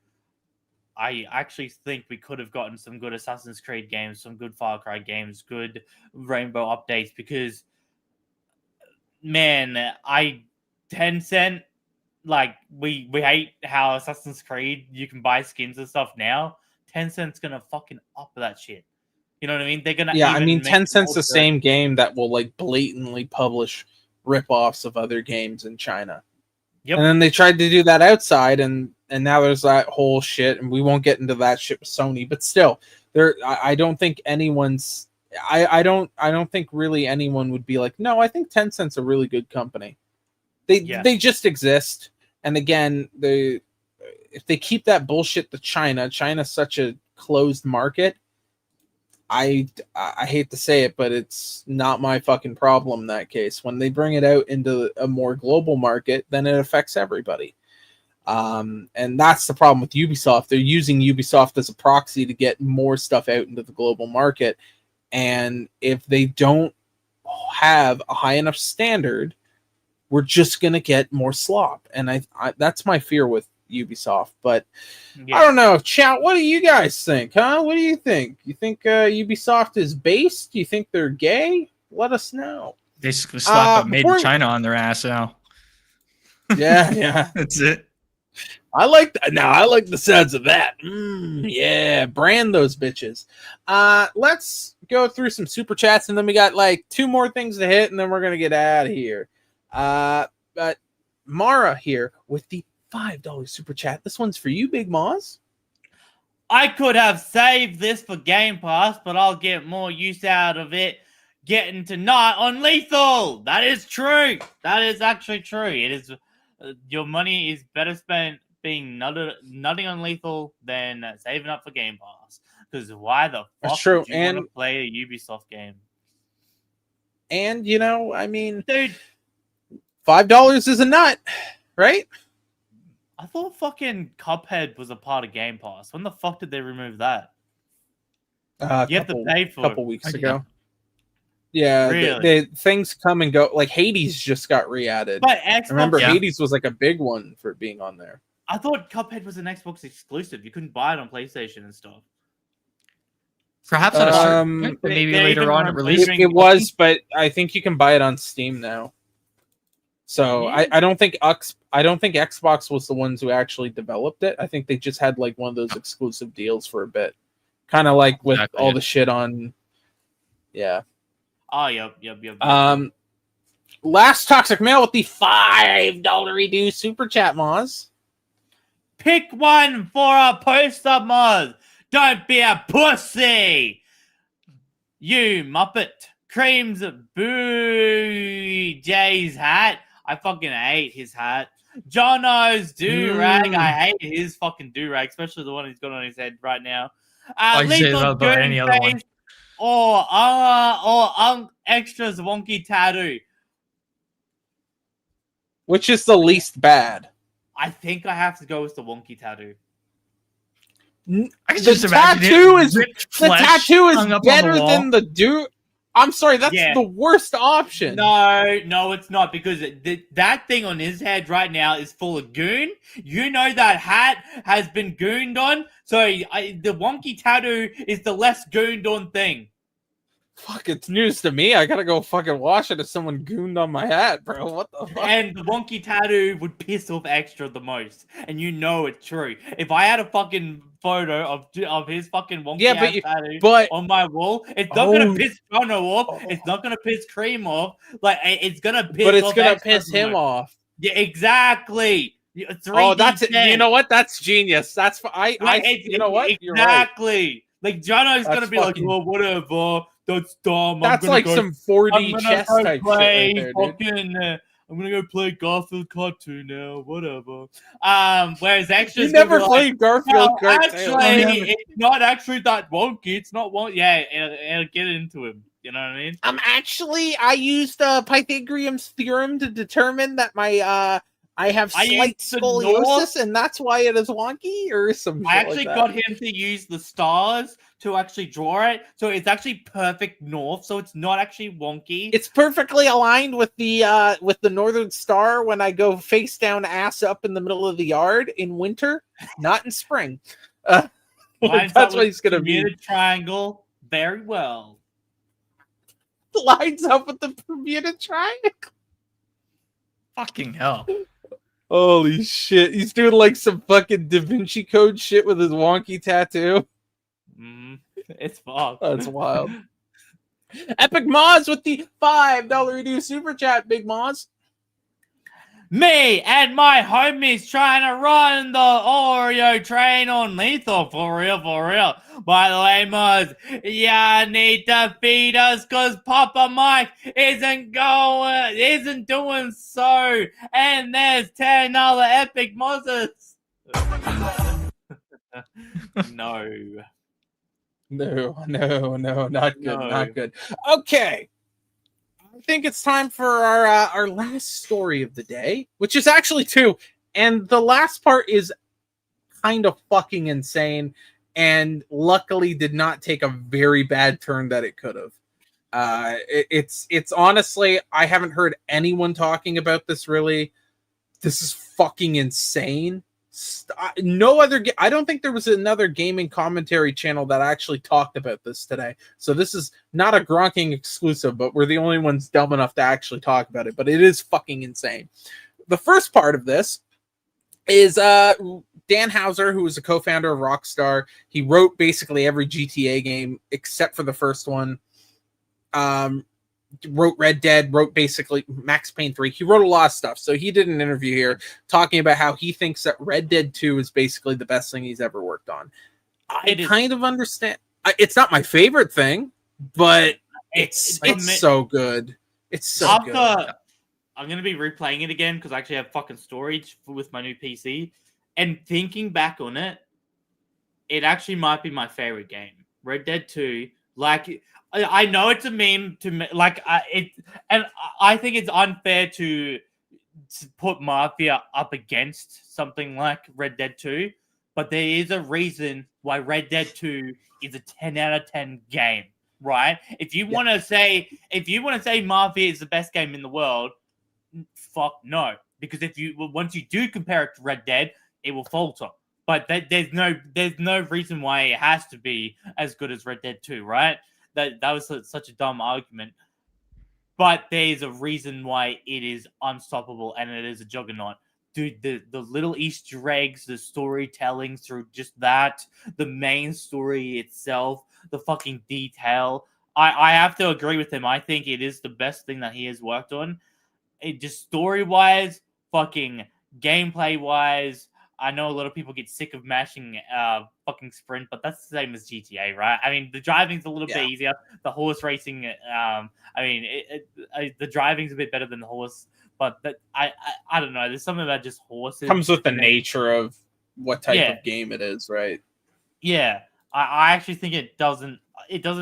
I actually think we could have gotten some good Assassin's Creed games, some good Far Cry games, good Rainbow updates, because, man, Tencent, like, we hate how Assassin's Creed, you can buy skins and stuff now. Tencent's gonna fucking up that shit. You know what I mean? They're gonna. Yeah, I mean, Tencent's the same game that will like blatantly publish rip-offs of other games in China. Yep. And then they tried to do that outside, and now there's that whole shit, and we won't get into that shit with Sony. But still, I don't think anyone's. I don't think really anyone would be like, no, I think Tencent's a really good company. They just exist, and again, if they keep that bullshit to China's such a closed market. I hate to say it, but it's not my fucking problem in that case. When they bring it out into a more global market, then it affects everybody. And that's the problem with Ubisoft. They're using Ubisoft as a proxy to get more stuff out into the global market. And if they don't have a high enough standard, we're just going to get more slop. And I that's my fear with Ubisoft. But yeah. I don't know. Chat, what do you guys think? Huh? What do you think? You think Ubisoft is based? Do you think they're gay? Let us know. Basically slap a Made in China on their ass now. Yeah. That's it. I like the sounds of that. Yeah, brand those bitches. Let's go through some super chats, and then we got like 2 more things to hit, and then we're gonna get out of here. But Mara here with the $5 super chat. This one's for you, Big Moz. I could have saved this for Game Pass, but I'll get more use out of it getting tonight on Lethal. That is true. That is actually true. It is. Your money is better spent being nutting on Lethal than saving up for Game Pass. Because why the fuck would you want to play a Ubisoft game? And, you know, I mean, dude, $5 is a nut, right? I thought fucking Cuphead was a part of Game Pass. When the fuck did they remove that? You have to pay for it. A couple weeks ago. Yeah, really? Things come and go. Like Hades just got re-added. But Xbox, remember, Hades was like a big one for being on there. I thought Cuphead was an Xbox exclusive. You couldn't buy it on PlayStation and stuff. Perhaps at a certain point, but maybe later on it released. It was, but I think you can buy it on Steam now. So yeah. I don't think Xbox was the ones who actually developed it. I think they just had like one of those exclusive deals for a bit, kind of like with all the shit on. Yeah. Oh, yep. Last Toxic Mail with the $5 redo super chat, Moz. Pick one for a post-up, Moz. Don't be a pussy. You Muppet. Cream's Boo Jay's hat. I fucking hate his hat. Jono's do-rag. I hate his fucking do-rag, especially the one he's got on his head right now. Lethal any other one. Or extras wonky tattoo. Which is the least bad? I think I have to go with the wonky tattoo. The tattoo is better than the do. I'm sorry, that's the worst option. No, it's not, because that thing on his head right now is full of goon. You know that hat has been gooned on, so the wonky tattoo is the less gooned on thing. Fuck, it's news to me. I gotta go fucking wash it if someone gooned on my hat, bro. What the fuck? And the wonky tattoo would piss off Extra the most, and you know it's true. If I had a fucking photo of his fucking wonky tattoo on my wall, it's not gonna piss Jono off. It's not gonna piss Cream off. Like, it's gonna piss. But it's gonna piss him off. Yeah, exactly. That's it. You know what? That's genius. That's you know what? Exactly. Right. Like Jono's gonna be like, well, whatever. That's dumb. That's like some 4D chess type shit right there, I'm gonna go play Garfield Cartoon now. Whatever. Whereas Extra's you never played Garfield Cartoon. Actually, it's not actually that wonky. It's not wonky. Yeah, it'll get into him. You know what I mean? I used Pythagorean's theorem to determine that my I have slight scoliosis, and that's why it is wonky, or some. I actually got him to use the stars to actually draw it, so it's actually perfect north. So it's not actually wonky. It's perfectly aligned with the northern star when I go face down, ass up in the middle of the yard in winter, not in spring. That's what he's gonna be. Bermuda Triangle, very well. Lines up with the Bermuda Triangle. Fucking hell. Holy shit. He's doing like some fucking Da Vinci Code shit with his wonky tattoo. It's fucked. That's wild. Epic Moz with the $5 reduced super chat, Big Moz. Me and my homies trying to run the Oreo train on Lethal, for real. By the way, Moz, you need to feed us because Papa Mike isn't doing so. And there's 10 other epic Mozes. No. No, not good, No. not good. Okay, I think it's time for our last story of the day, which is actually two, and the last part is kind of fucking insane, and luckily did not take a very bad turn that it could have. It's honestly, I haven't heard anyone talking about this really. This is fucking insane. No other, I don't think there was another gaming commentary channel that actually talked about this today. So this is not a Gronking exclusive, but we're the only ones dumb enough to actually talk about it. But it is fucking insane. The first part of this is Dan Houser, who is a co-founder of Rockstar. He wrote basically every GTA game except for the first one. Wrote Red Dead, wrote basically Max Payne 3. He wrote a lot of stuff. So he did an interview here talking about how he thinks that Red Dead 2 is basically the best thing he's ever worked on. I kind of understand. It's not my favorite thing, but it's so good. It's so good. I'm going to be replaying it again because I actually have fucking storage with my new PC. And thinking back on it, it actually might be my favorite game. Red Dead 2, like... I know it's a meme and I think it's unfair to put Mafia up against something like Red Dead 2, but there is a reason why Red Dead 2 is a 10 out of 10 game, right? If you want to say Mafia is the best game in the world, fuck no, because once you do compare it to Red Dead, it will falter. But there's no reason why it has to be as good as Red Dead 2, right? That was such a dumb argument. But there's a reason why it is unstoppable and it is a juggernaut. Dude, the little Easter eggs, the storytelling through just that, the main story itself, the fucking detail. I have to agree with him. I think it is the best thing that he has worked on. It just story-wise, fucking gameplay-wise. I know a lot of people get sick of mashing fucking sprint, but that's the same as GTA, right? I mean, the driving's a little bit easier. The horse racing, the driving's a bit better than the horse, but I don't know. There's something about just horses. Comes with the nature of what type of game it is, right? Yeah, I actually think it doesn't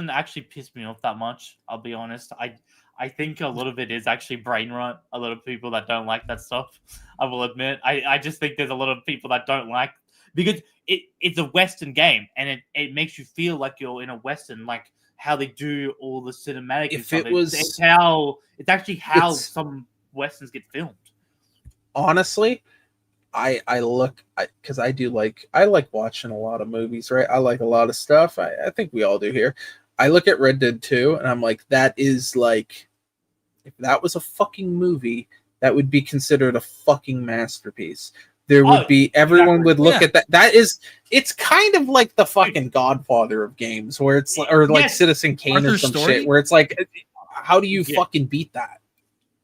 actually piss me off that much. I'll be honest. I think a lot of it is actually brain rot. A lot of people that don't like that stuff, I will admit. I just think there's a lot of people that don't like, because it's a Western game and it makes you feel like you're in a Western, like how they do all the cinematic. If and it was, it's actually how some Westerns get filmed. Honestly, I like watching a lot of movies, right? I like a lot of stuff. I think we all do here. I look at Red Dead 2 and I'm like, that is like, if that was a fucking movie, that would be considered a fucking masterpiece. There would be, everyone would look at that. It's kind of like the fucking Godfather of games, where it's or like Citizen Kane or some shit, where it's like, how do you fucking beat that?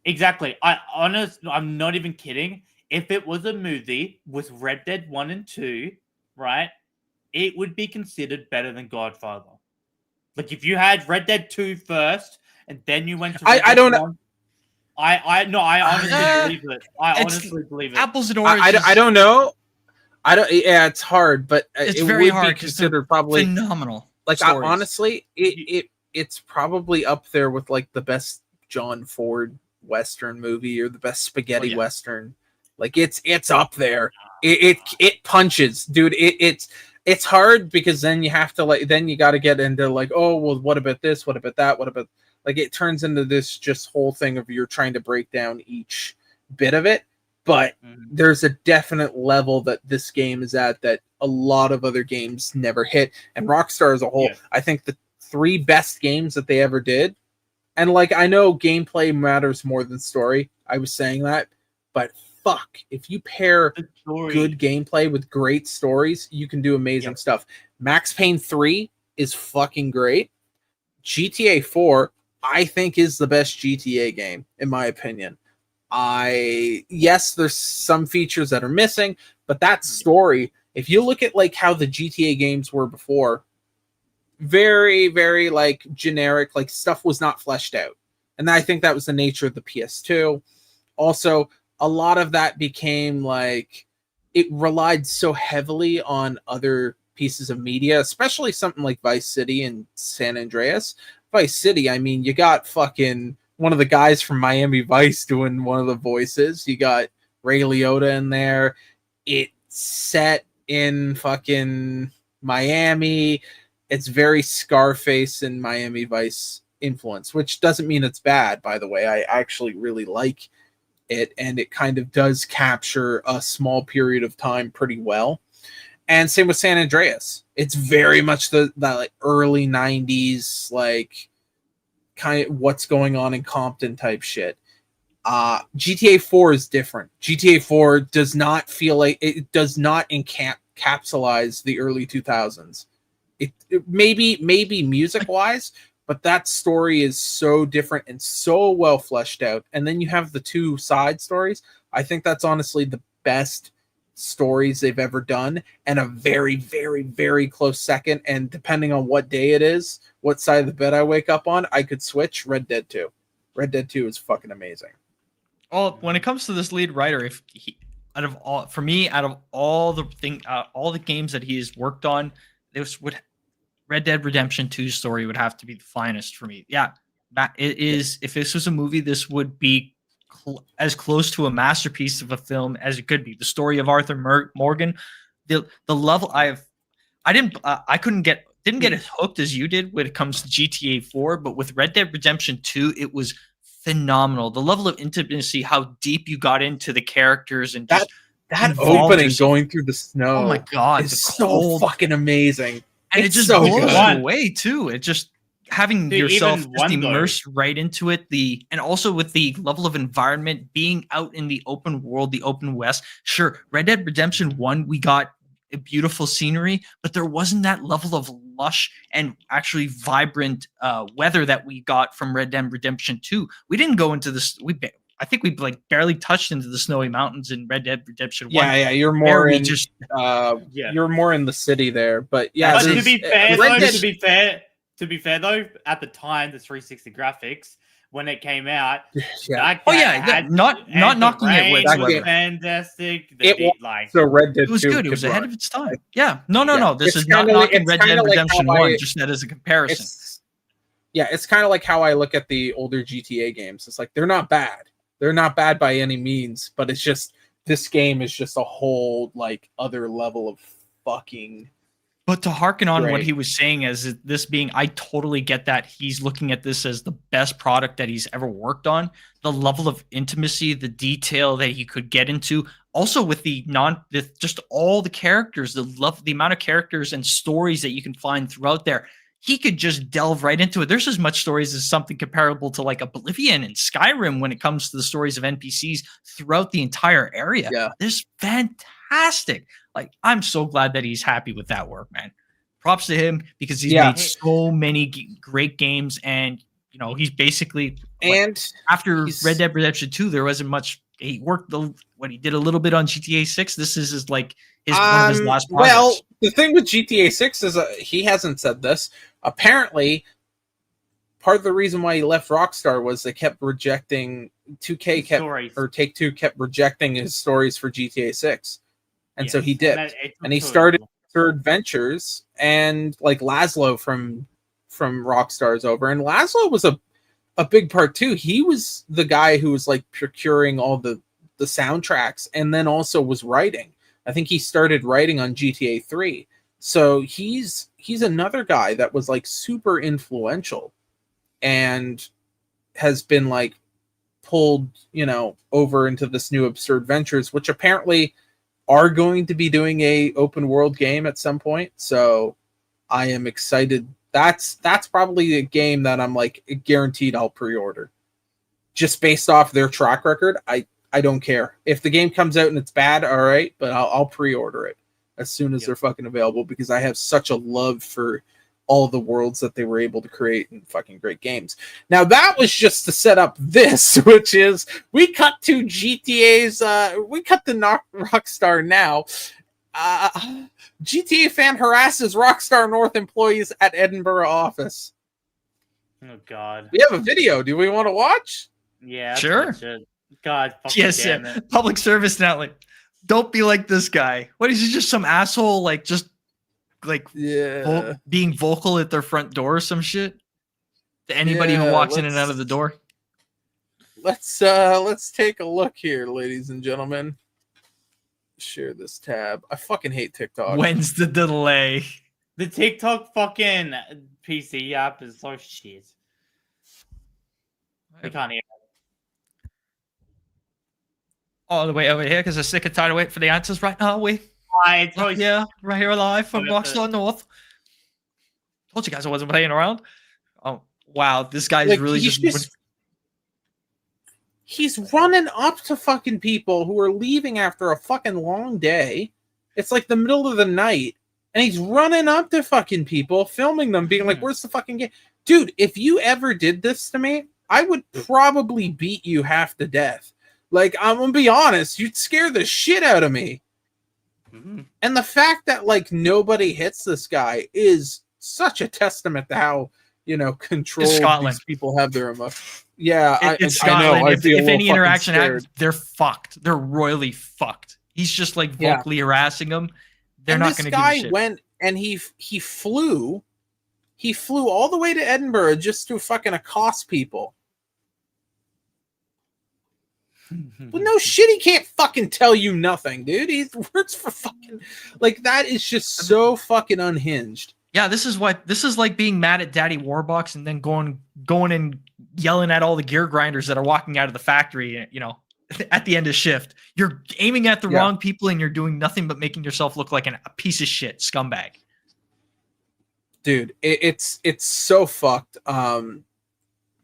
Exactly. I'm not even kidding. If it was a movie with Red Dead 1 and 2, right, it would be considered better than Godfather. Like if you had Red Dead 2 first, and then you went to Red Dead 1, I honestly believe it. I honestly believe it. Apples and oranges. I don't know. Yeah, it's hard, but it's it very would hard. Be considered probably phenomenal. Like honestly, it's probably up there with like the best John Ford Western movie or the best spaghetti Western. Like it's up there. It punches, dude. It's hard because then you have to then you got to get into like, oh well, what about this? What about that? What about, like, it turns into this just whole thing of you're trying to break down each bit of it. But there's a definite level that this game is at that a lot of other games never hit. And Rockstar as a whole, I think the 3 best games that they ever did. And like, I know gameplay matters more than story. I was saying that, but fuck, if you pair good gameplay with great stories, you can do amazing stuff. Max Payne 3 is fucking great. GTA 4, I think, is the best GTA game, in my opinion. Yes, there's some features that are missing, but that story, if you look at like how the GTA games were before, very, very like generic, like stuff was not fleshed out. And I think that was the nature of the PS2. Also, a lot of that became like, it relied so heavily on other pieces of media, especially something like Vice City and San Andreas. Vice City, I mean, you got fucking one of the guys from Miami Vice doing one of the voices. You got Ray Liotta in there. It's set in fucking Miami. It's very Scarface and Miami Vice influence, which doesn't mean it's bad, by the way. I actually really like it, and it kind of does capture a small period of time pretty well. And same with San Andreas. It's very much that like early 90s, like kind of what's going on in Compton type shit. GTA 4 is different. GTA 4 does not feel like it does not encapsulize the early 2000s. It maybe music wise, but that story is so different and so well fleshed out. And then you have the two side stories. I think that's honestly the best stories they've ever done, and a very, very, very close second. And depending on what day it is, what side of the bed I wake up on, I could switch Red Dead 2. Red Dead 2 is fucking amazing. Well, when it comes to this lead writer, out of all the games that he has worked on, Red Dead Redemption 2's story would have to be the finest for me. Yeah, it is. If this was a movie, this would be as close to a masterpiece of a film as it could be. The story of Arthur Morgan, the level I couldn't get as hooked as you did when it comes to GTA 4, but with Red Dead Redemption 2, it was phenomenal. The level of intimacy, how deep you got into the characters, and just that opening going through the snow. Oh my god, it's so fucking amazing. And it just blows you away too. It just having yourself just immersed right into it. And also with the level of environment, being out in the open world, the open west. Sure, Red Dead Redemption 1, we got a beautiful scenery, but there wasn't that level of lush and actually vibrant weather that we got from Red Dead Redemption 2. We didn't go into this. I think we like barely touched into the snowy mountains in Red Dead Redemption 1. Yeah, you're more in you're more in the city there, but yeah. But to be fair though, at the time, the 360 graphics when it came out, not knocking it whatsoever. Fantastic. So Red Dead 2 it was good. It was ahead of its time. Yeah, no. This is not knocking Red Dead Redemption 1. Just that as a comparison. It's kind of like how I look at the older GTA games. It's like they're not bad. They're not bad by any means, but it's just this game is just a whole like other level of fucking. But to hearken on what he was saying as this being, I totally get that he's looking at this as the best product that he's ever worked on. The level of intimacy, the detail that he could get into, also with just all the characters, the amount of characters and stories that you can find throughout there. He could just delve right into it. There's as much stories as something comparable to like Oblivion and Skyrim when it comes to the stories of NPCs throughout the entire area. Yeah. This fantastic. Like, I'm so glad that he's happy with that work, man. Props to him because he's made so many great games, and you know he's basically after Red Dead Redemption 2, there wasn't much. He worked he did a little bit on GTA 6. This is one of his last projects. Well, the thing with GTA 6 is he hasn't said this. Apparently, part of the reason why he left Rockstar was they kept rejecting Take-Two kept rejecting his stories for GTA 6. And so he dipped. And he started Third Ventures, and like Laszlo from Rockstar's over. And Laszlo was a big part too. He was the guy who was like procuring all the soundtracks, and then also was writing. I think he started writing on GTA 3. So he's another guy that was like super influential and has been like pulled, over into this new Absurd Ventures, which apparently are going to be doing a open world game at some point. So I am excited. That's probably a game that I'm like guaranteed I'll pre-order. Just based off their track record, I don't care. If the game comes out and it's bad, all right, but I'll pre-order it as soon as they're fucking available, because I have such a love for all the worlds that they were able to create in fucking great games. Now that was just to set up this, which is we cut to GTA's we cut to Rockstar now. GTA fan harasses Rockstar North employees at Edinburgh office. Oh god. We have a video. Do we want to watch? Yeah, sure. God fucking damn it. Public service announcement. Don't be like this guy. What is he, just some asshole like just like Yeah. being vocal at their front door or some shit to anybody who Yeah, walks in and out of the door. Let's take a look here, ladies and gentlemen. Share this tab. I fucking hate TikTok. When's the delay? The TikTok fucking PC app is so shit. I can't hear. All the way over here because I'm sick and tired of waiting for the answers right now. It's always, Yeah, right here live from Oh, Rockstar North. Told you guys I wasn't playing around. Oh wow, this guy's Like, really he's running up to fucking people who are leaving after a fucking long day. It's like the middle of the night, and he's running up to fucking people, filming them, being like, "Where's the fucking game?" Dude, if you ever did this to me, I would probably beat you half to death. Like, I'm gonna be honest, you'd scare the shit out of me. Mm-hmm. And the fact that like nobody hits this guy is such a testament to how, you know, controlled these people have their emotions. Yeah, it's I know. Scotland. If any interaction happens, happens, they're fucked. They're royally fucked. He's just like vocally harassing them. They're not going to give a shit. This guy went and he flew all the way to Edinburgh just to fucking accost people. But no shit, he can't fucking tell you nothing, dude. He works for fucking like that is just so fucking unhinged. Yeah, this is like being mad at Daddy Warbucks and then going and yelling at all the gear grinders that are walking out of the factory, you know, at the end of shift. You're aiming at the wrong people and you're doing nothing but making yourself look like a piece of shit scumbag. Dude, it's so fucked.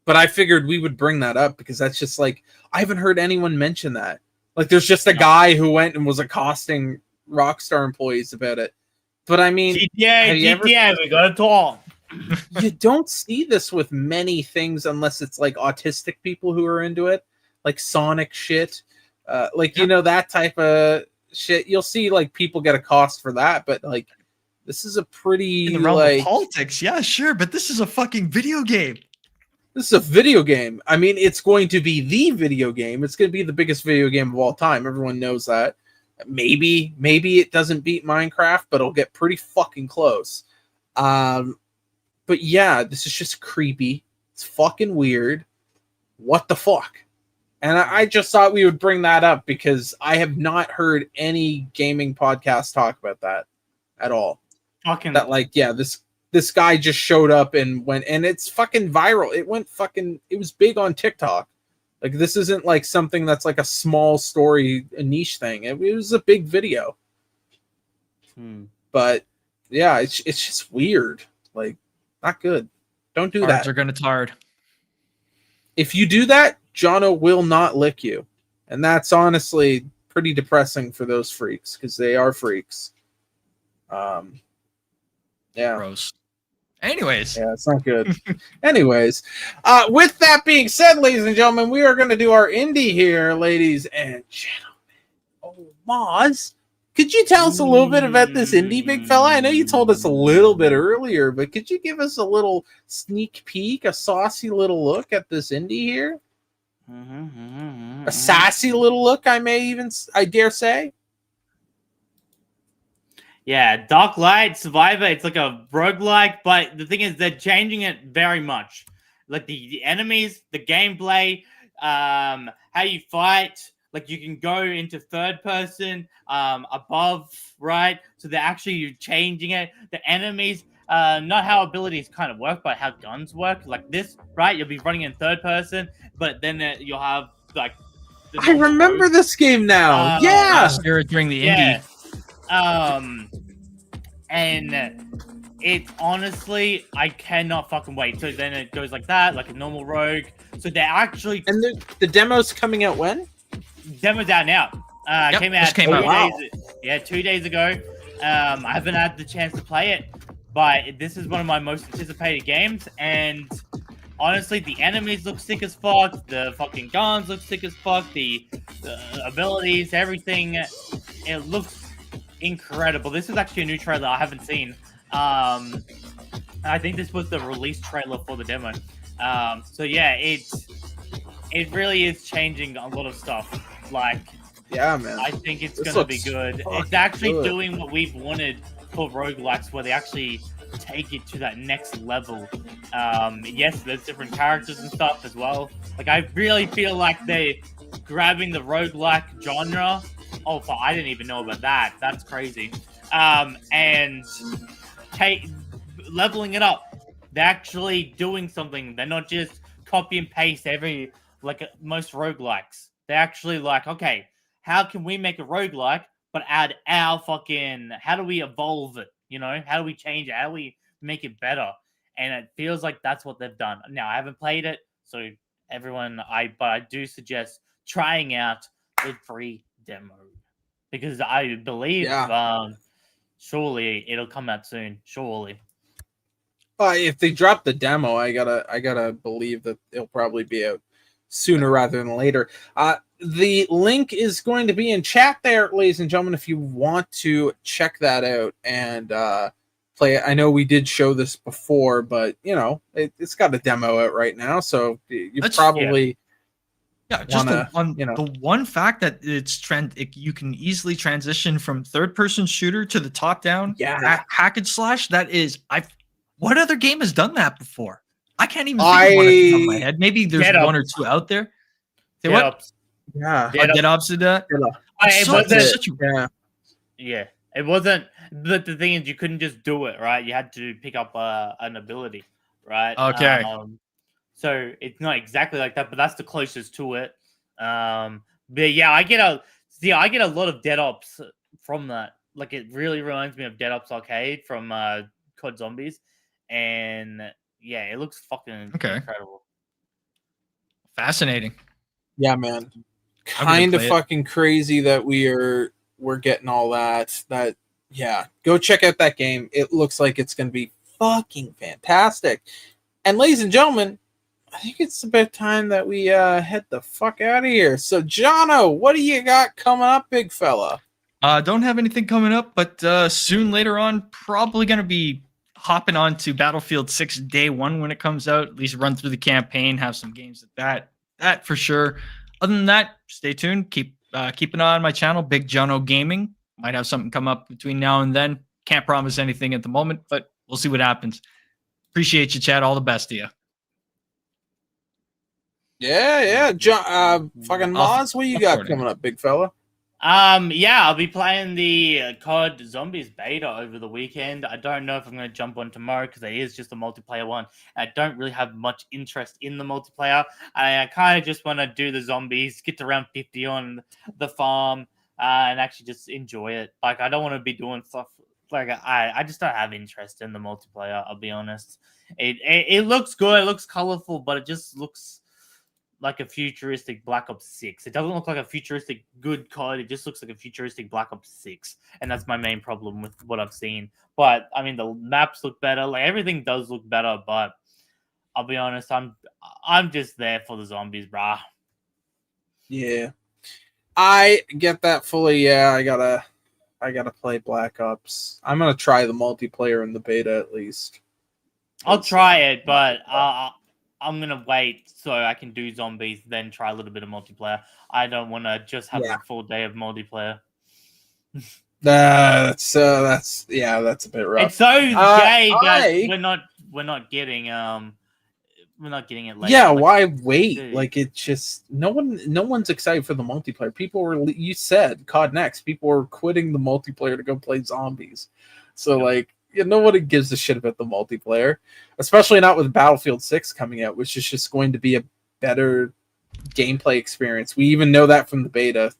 But I figured we would bring that up because that's just like I haven't heard anyone mention that. Like there's just a guy who went and was accosting Rockstar employees about it. But I mean, GTA, we gotta talk. You don't see this with many things unless it's like autistic people who are into it, like Sonic shit, you know, that type of shit. You'll see like people get a cost for that, but like this is a pretty in the realm of politics. Yeah, sure, but this is a fucking video game. This is a video game. I mean, it's going to be the video game. It's going to be the biggest video game of all time. Everyone knows that. Maybe it doesn't beat Minecraft, but it'll get pretty fucking close. But yeah, this is just creepy. It's fucking weird. What the fuck? And I just thought we would bring that up because I have not heard any gaming podcast talk about that at all. Fucking that, like, yeah, this guy just showed up and went, and it's fucking viral. It was big on TikTok. Like, this isn't like something that's like a small story, a niche thing. It was a big video. But yeah, it's just weird. Like, not good. Don't do that. Are gonna tard. If you do that, Jono will not lick you. And that's honestly pretty depressing for those freaks, because they are freaks. Yeah. Gross. Anyways. Yeah, it's not good. Anyways, with that being said, ladies and gentlemen, we are going to do our indie here, ladies and gentlemen. Oh, Moz, could you tell us a little bit about this indie, big fella? I know you told us a little bit earlier, but could you give us a little sneak peek, a saucy little look at this indie here? A sassy little look, I dare say. Yeah, Dark Light Survivor. It's like a roguelike, but the thing is, they're changing it very much. Like the enemies, the gameplay, how you fight. Like you can go into third person, above, right? So they're actually changing it. The enemies, not how abilities kind of work, but how guns work. Like this, right? You'll be running in third person, but then you'll have like. I remember this game now. Yeah, during the indie. And it honestly, I cannot fucking wait. So then it goes like that, like a normal rogue. So they're actually and the demo's coming out when? Demo's out now. Came out 2 days. Yeah, 2 days ago. I haven't had the chance to play it, but this is one of my most anticipated games. And honestly, the enemies look sick as fuck. The fucking guns look sick as fuck. The abilities, everything, it looks incredible. This is actually a new trailer I haven't seen. I think this was the release trailer for the demo. So yeah, it really is changing a lot of stuff. Like, yeah, man. I think it's gonna be good. It's actually doing what we've wanted for roguelikes where they actually take it to that next level. Yes, there's different characters and stuff as well. Like, I really feel like they're grabbing the roguelike genre. Oh, I didn't even know about that. That's crazy. And leveling it up. They're actually doing something. They're not just copy and paste most roguelikes. They're actually like, okay, how can we make a roguelike but add our how do we evolve it? You know, how do we change it? How do we make it better? And it feels like that's what they've done. Now, I haven't played it, so but I do suggest trying out the free demo because I believe surely it'll come out soon. Surely. If they drop the demo, I gotta believe that it'll probably be out sooner rather than later. The link is going to be in chat there, ladies and gentlemen, if you want to check that out and play it. I know we did show this before, but you know, it's got a demo out right now, so you probably just the one fact that you can easily transition from third-person shooter to the top-down hack and slash. That is, what other game has done that before? I can't even think of one off the top of my head. Maybe there's one or two out there. Say what? Yeah. Dead Ops did that. Yeah. It wasn't. But the thing is, you couldn't just do it, right? You had to pick up an ability, right? Okay. So it's not exactly like that, but that's the closest to it. But yeah, I get a lot of Dead Ops from that. Like, it really reminds me of Dead Ops Arcade from COD Zombies, and yeah, it looks fucking incredible. Fascinating. Yeah, man. Kind of fucking crazy that we're getting all that. Yeah, go check out that game. It looks like it's going to be fucking fantastic. And ladies and gentlemen, I think it's about time that we head the fuck out of here. So, Jono, what do you got coming up, big fella? Don't have anything coming up, but soon later on, probably going to be hopping on to Battlefield 6 Day 1 when it comes out. At least run through the campaign, have some games at that for sure. Other than that, stay tuned. Keep an eye on my channel, Big Jono Gaming. Might have something come up between now and then. Can't promise anything at the moment, but we'll see what happens. Appreciate you, Chad. All the best to you. Yeah. Fucking Moz, what you got coming up, big fella? Yeah, I'll be playing the COD Zombies beta over the weekend. I don't know if I'm going to jump on tomorrow because it is just a multiplayer one. I don't really have much interest in the multiplayer. I kind of just want to do the zombies, get to round 50 on the farm, and actually just enjoy it. Like, I don't want to be doing stuff like I just don't have interest in the multiplayer. I'll be honest. It looks good. It looks colorful, but it just looks like a futuristic Black Ops 6. It doesn't look like a futuristic good COD. It just looks like a futuristic Black Ops 6. And that's my main problem with what I've seen. But, I mean, the maps look better. Like, everything does look better. But I'll be honest, I'm just there for the zombies, brah. Yeah. I get that fully. Yeah, I gotta play Black Ops. I'm gonna try the multiplayer in the beta at least. I'll try it, but I'm going to wait so I can do zombies, then try a little bit of multiplayer. I don't want to just have a full day of multiplayer. That's a bit rough. It's so gay that we're not getting it later. Yeah, why wait? Like, it's just no one's excited for the multiplayer. You said COD Next, people were quitting the multiplayer to go play zombies. So nobody gives a shit about the multiplayer, especially not with Battlefield 6 coming out, which is just going to be a better gameplay experience. We even know that from the beta.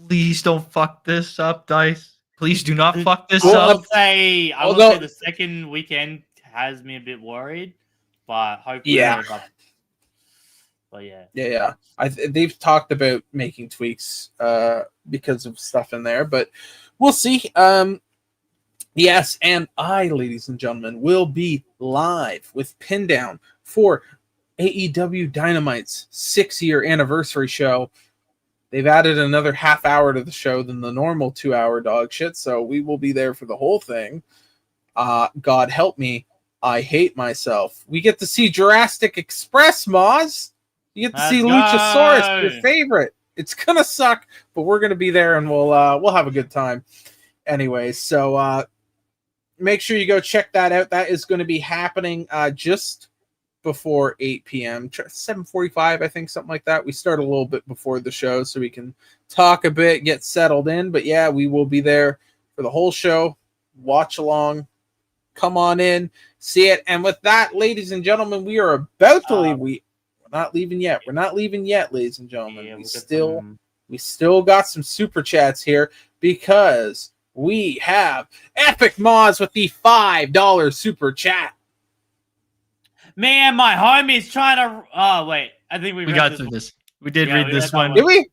Please don't fuck this up, DICE. Please do not fuck this up. up. I will say the second weekend has me a bit worried, but hopefully. Yeah. But yeah. Yeah. They've talked about making tweaks because of stuff in there, but we'll see. Yes, and I, ladies and gentlemen, will be live with Pindown for AEW Dynamite's 6-year anniversary show. They've added another half hour to the show than the normal 2-hour dog shit, so we will be there for the whole thing. God help me, I hate myself. We get to see Jurassic Express, Moz. You get to see Luchasaurus, your favorite. It's gonna suck, but we're gonna be there, and we'll have a good time. Anyway, so make sure you go check that out. That is going to be happening just before 8 p.m. 7:45, I think, something like that. We start a little bit before the show so we can talk a bit, get settled in. But yeah, we will be there for the whole show. Watch along. Come on in, see it. And with that, ladies and gentlemen, we are about to leave. We're not leaving yet. We're not leaving yet, ladies and gentlemen. Yeah, we still got some super chats here because we have Epic Moz with the $5 super chat. Man, my homie's trying to. Oh wait, I think we got through this. We did read this one. Did we?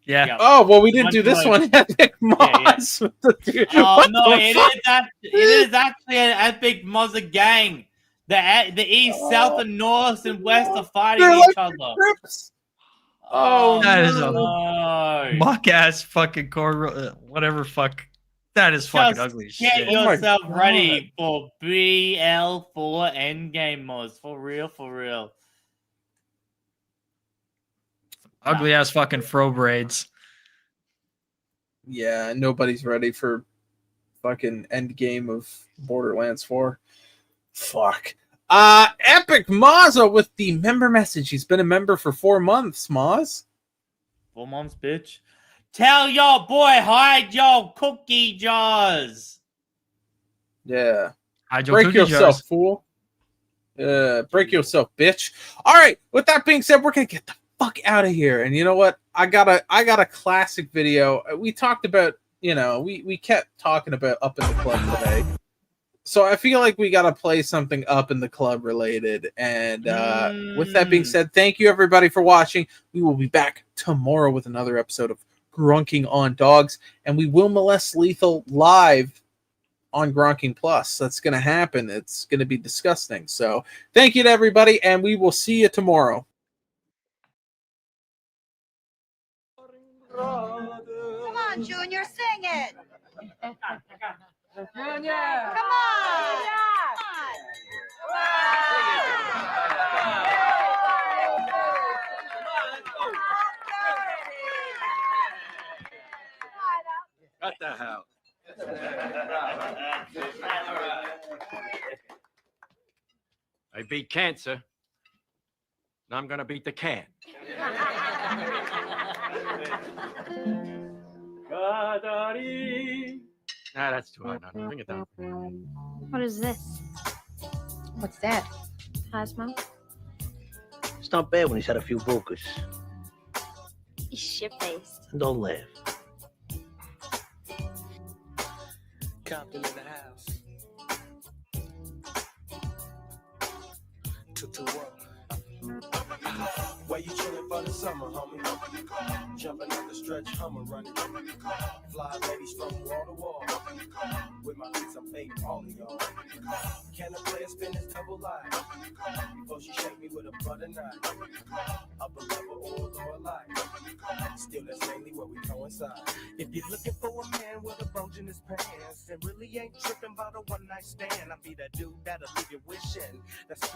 Yeah. Oh well, we didn't do this one. Epic Moz. Oh no, it is actually an Epic Moz gang. The east, south, and north and west are fighting each other. Oh, that is no. a muck ass fucking core. Whatever, fuck. That is fucking ugly as shit. Get yourself ready for BL4 Endgame Moz. For real, for real. Ugly ass fucking fro braids. Yeah, nobody's ready for fucking end game of Borderlands 4. Fuck. Epic Mazza with the member message. He's been a member for 4 months, Maz. 4 months, bitch. Tell your boy hide your cookie jars. Yeah. Hide your Break cookie yourself, jars. fool. Break yourself, bitch. All right. With that being said, we're gonna get the fuck out of here. And you know what? I got a classic video. We talked about, we kept talking about Up in the Club today. So I feel like we got to play something Up in the Club related. And with that being said, thank you everybody for watching. We will be back tomorrow with another episode of Grunking on Dogs. And we will molest Lethal live on Gronking Plus. That's going to happen. It's going to be disgusting. So thank you to everybody. And we will see you tomorrow. Come on, Junior, sing it. Junior. Come on. What the hell? I beat cancer. Now I'm gonna beat the can. Nah, that's too hard. No, bring it down. What is this? What's that? Cosmo? It's not bad when he's had a few vodkas. He's shit-faced. Don't laugh. Compton in the house. Where you chillin' for the summer, homie? Jumping out the stretch, Hummer running. Fly ladies from wall to wall. With my kids, I'm fading all of y'all. Can a player spin his double line? Before she shake me with a butter knife. Upper level or lower life. Still, that's mainly where we coincide. If you're looking for a man with a bulge in his pants and really ain't tripping about a one-night stand, I'll be that dude that'll leave you wishing. That's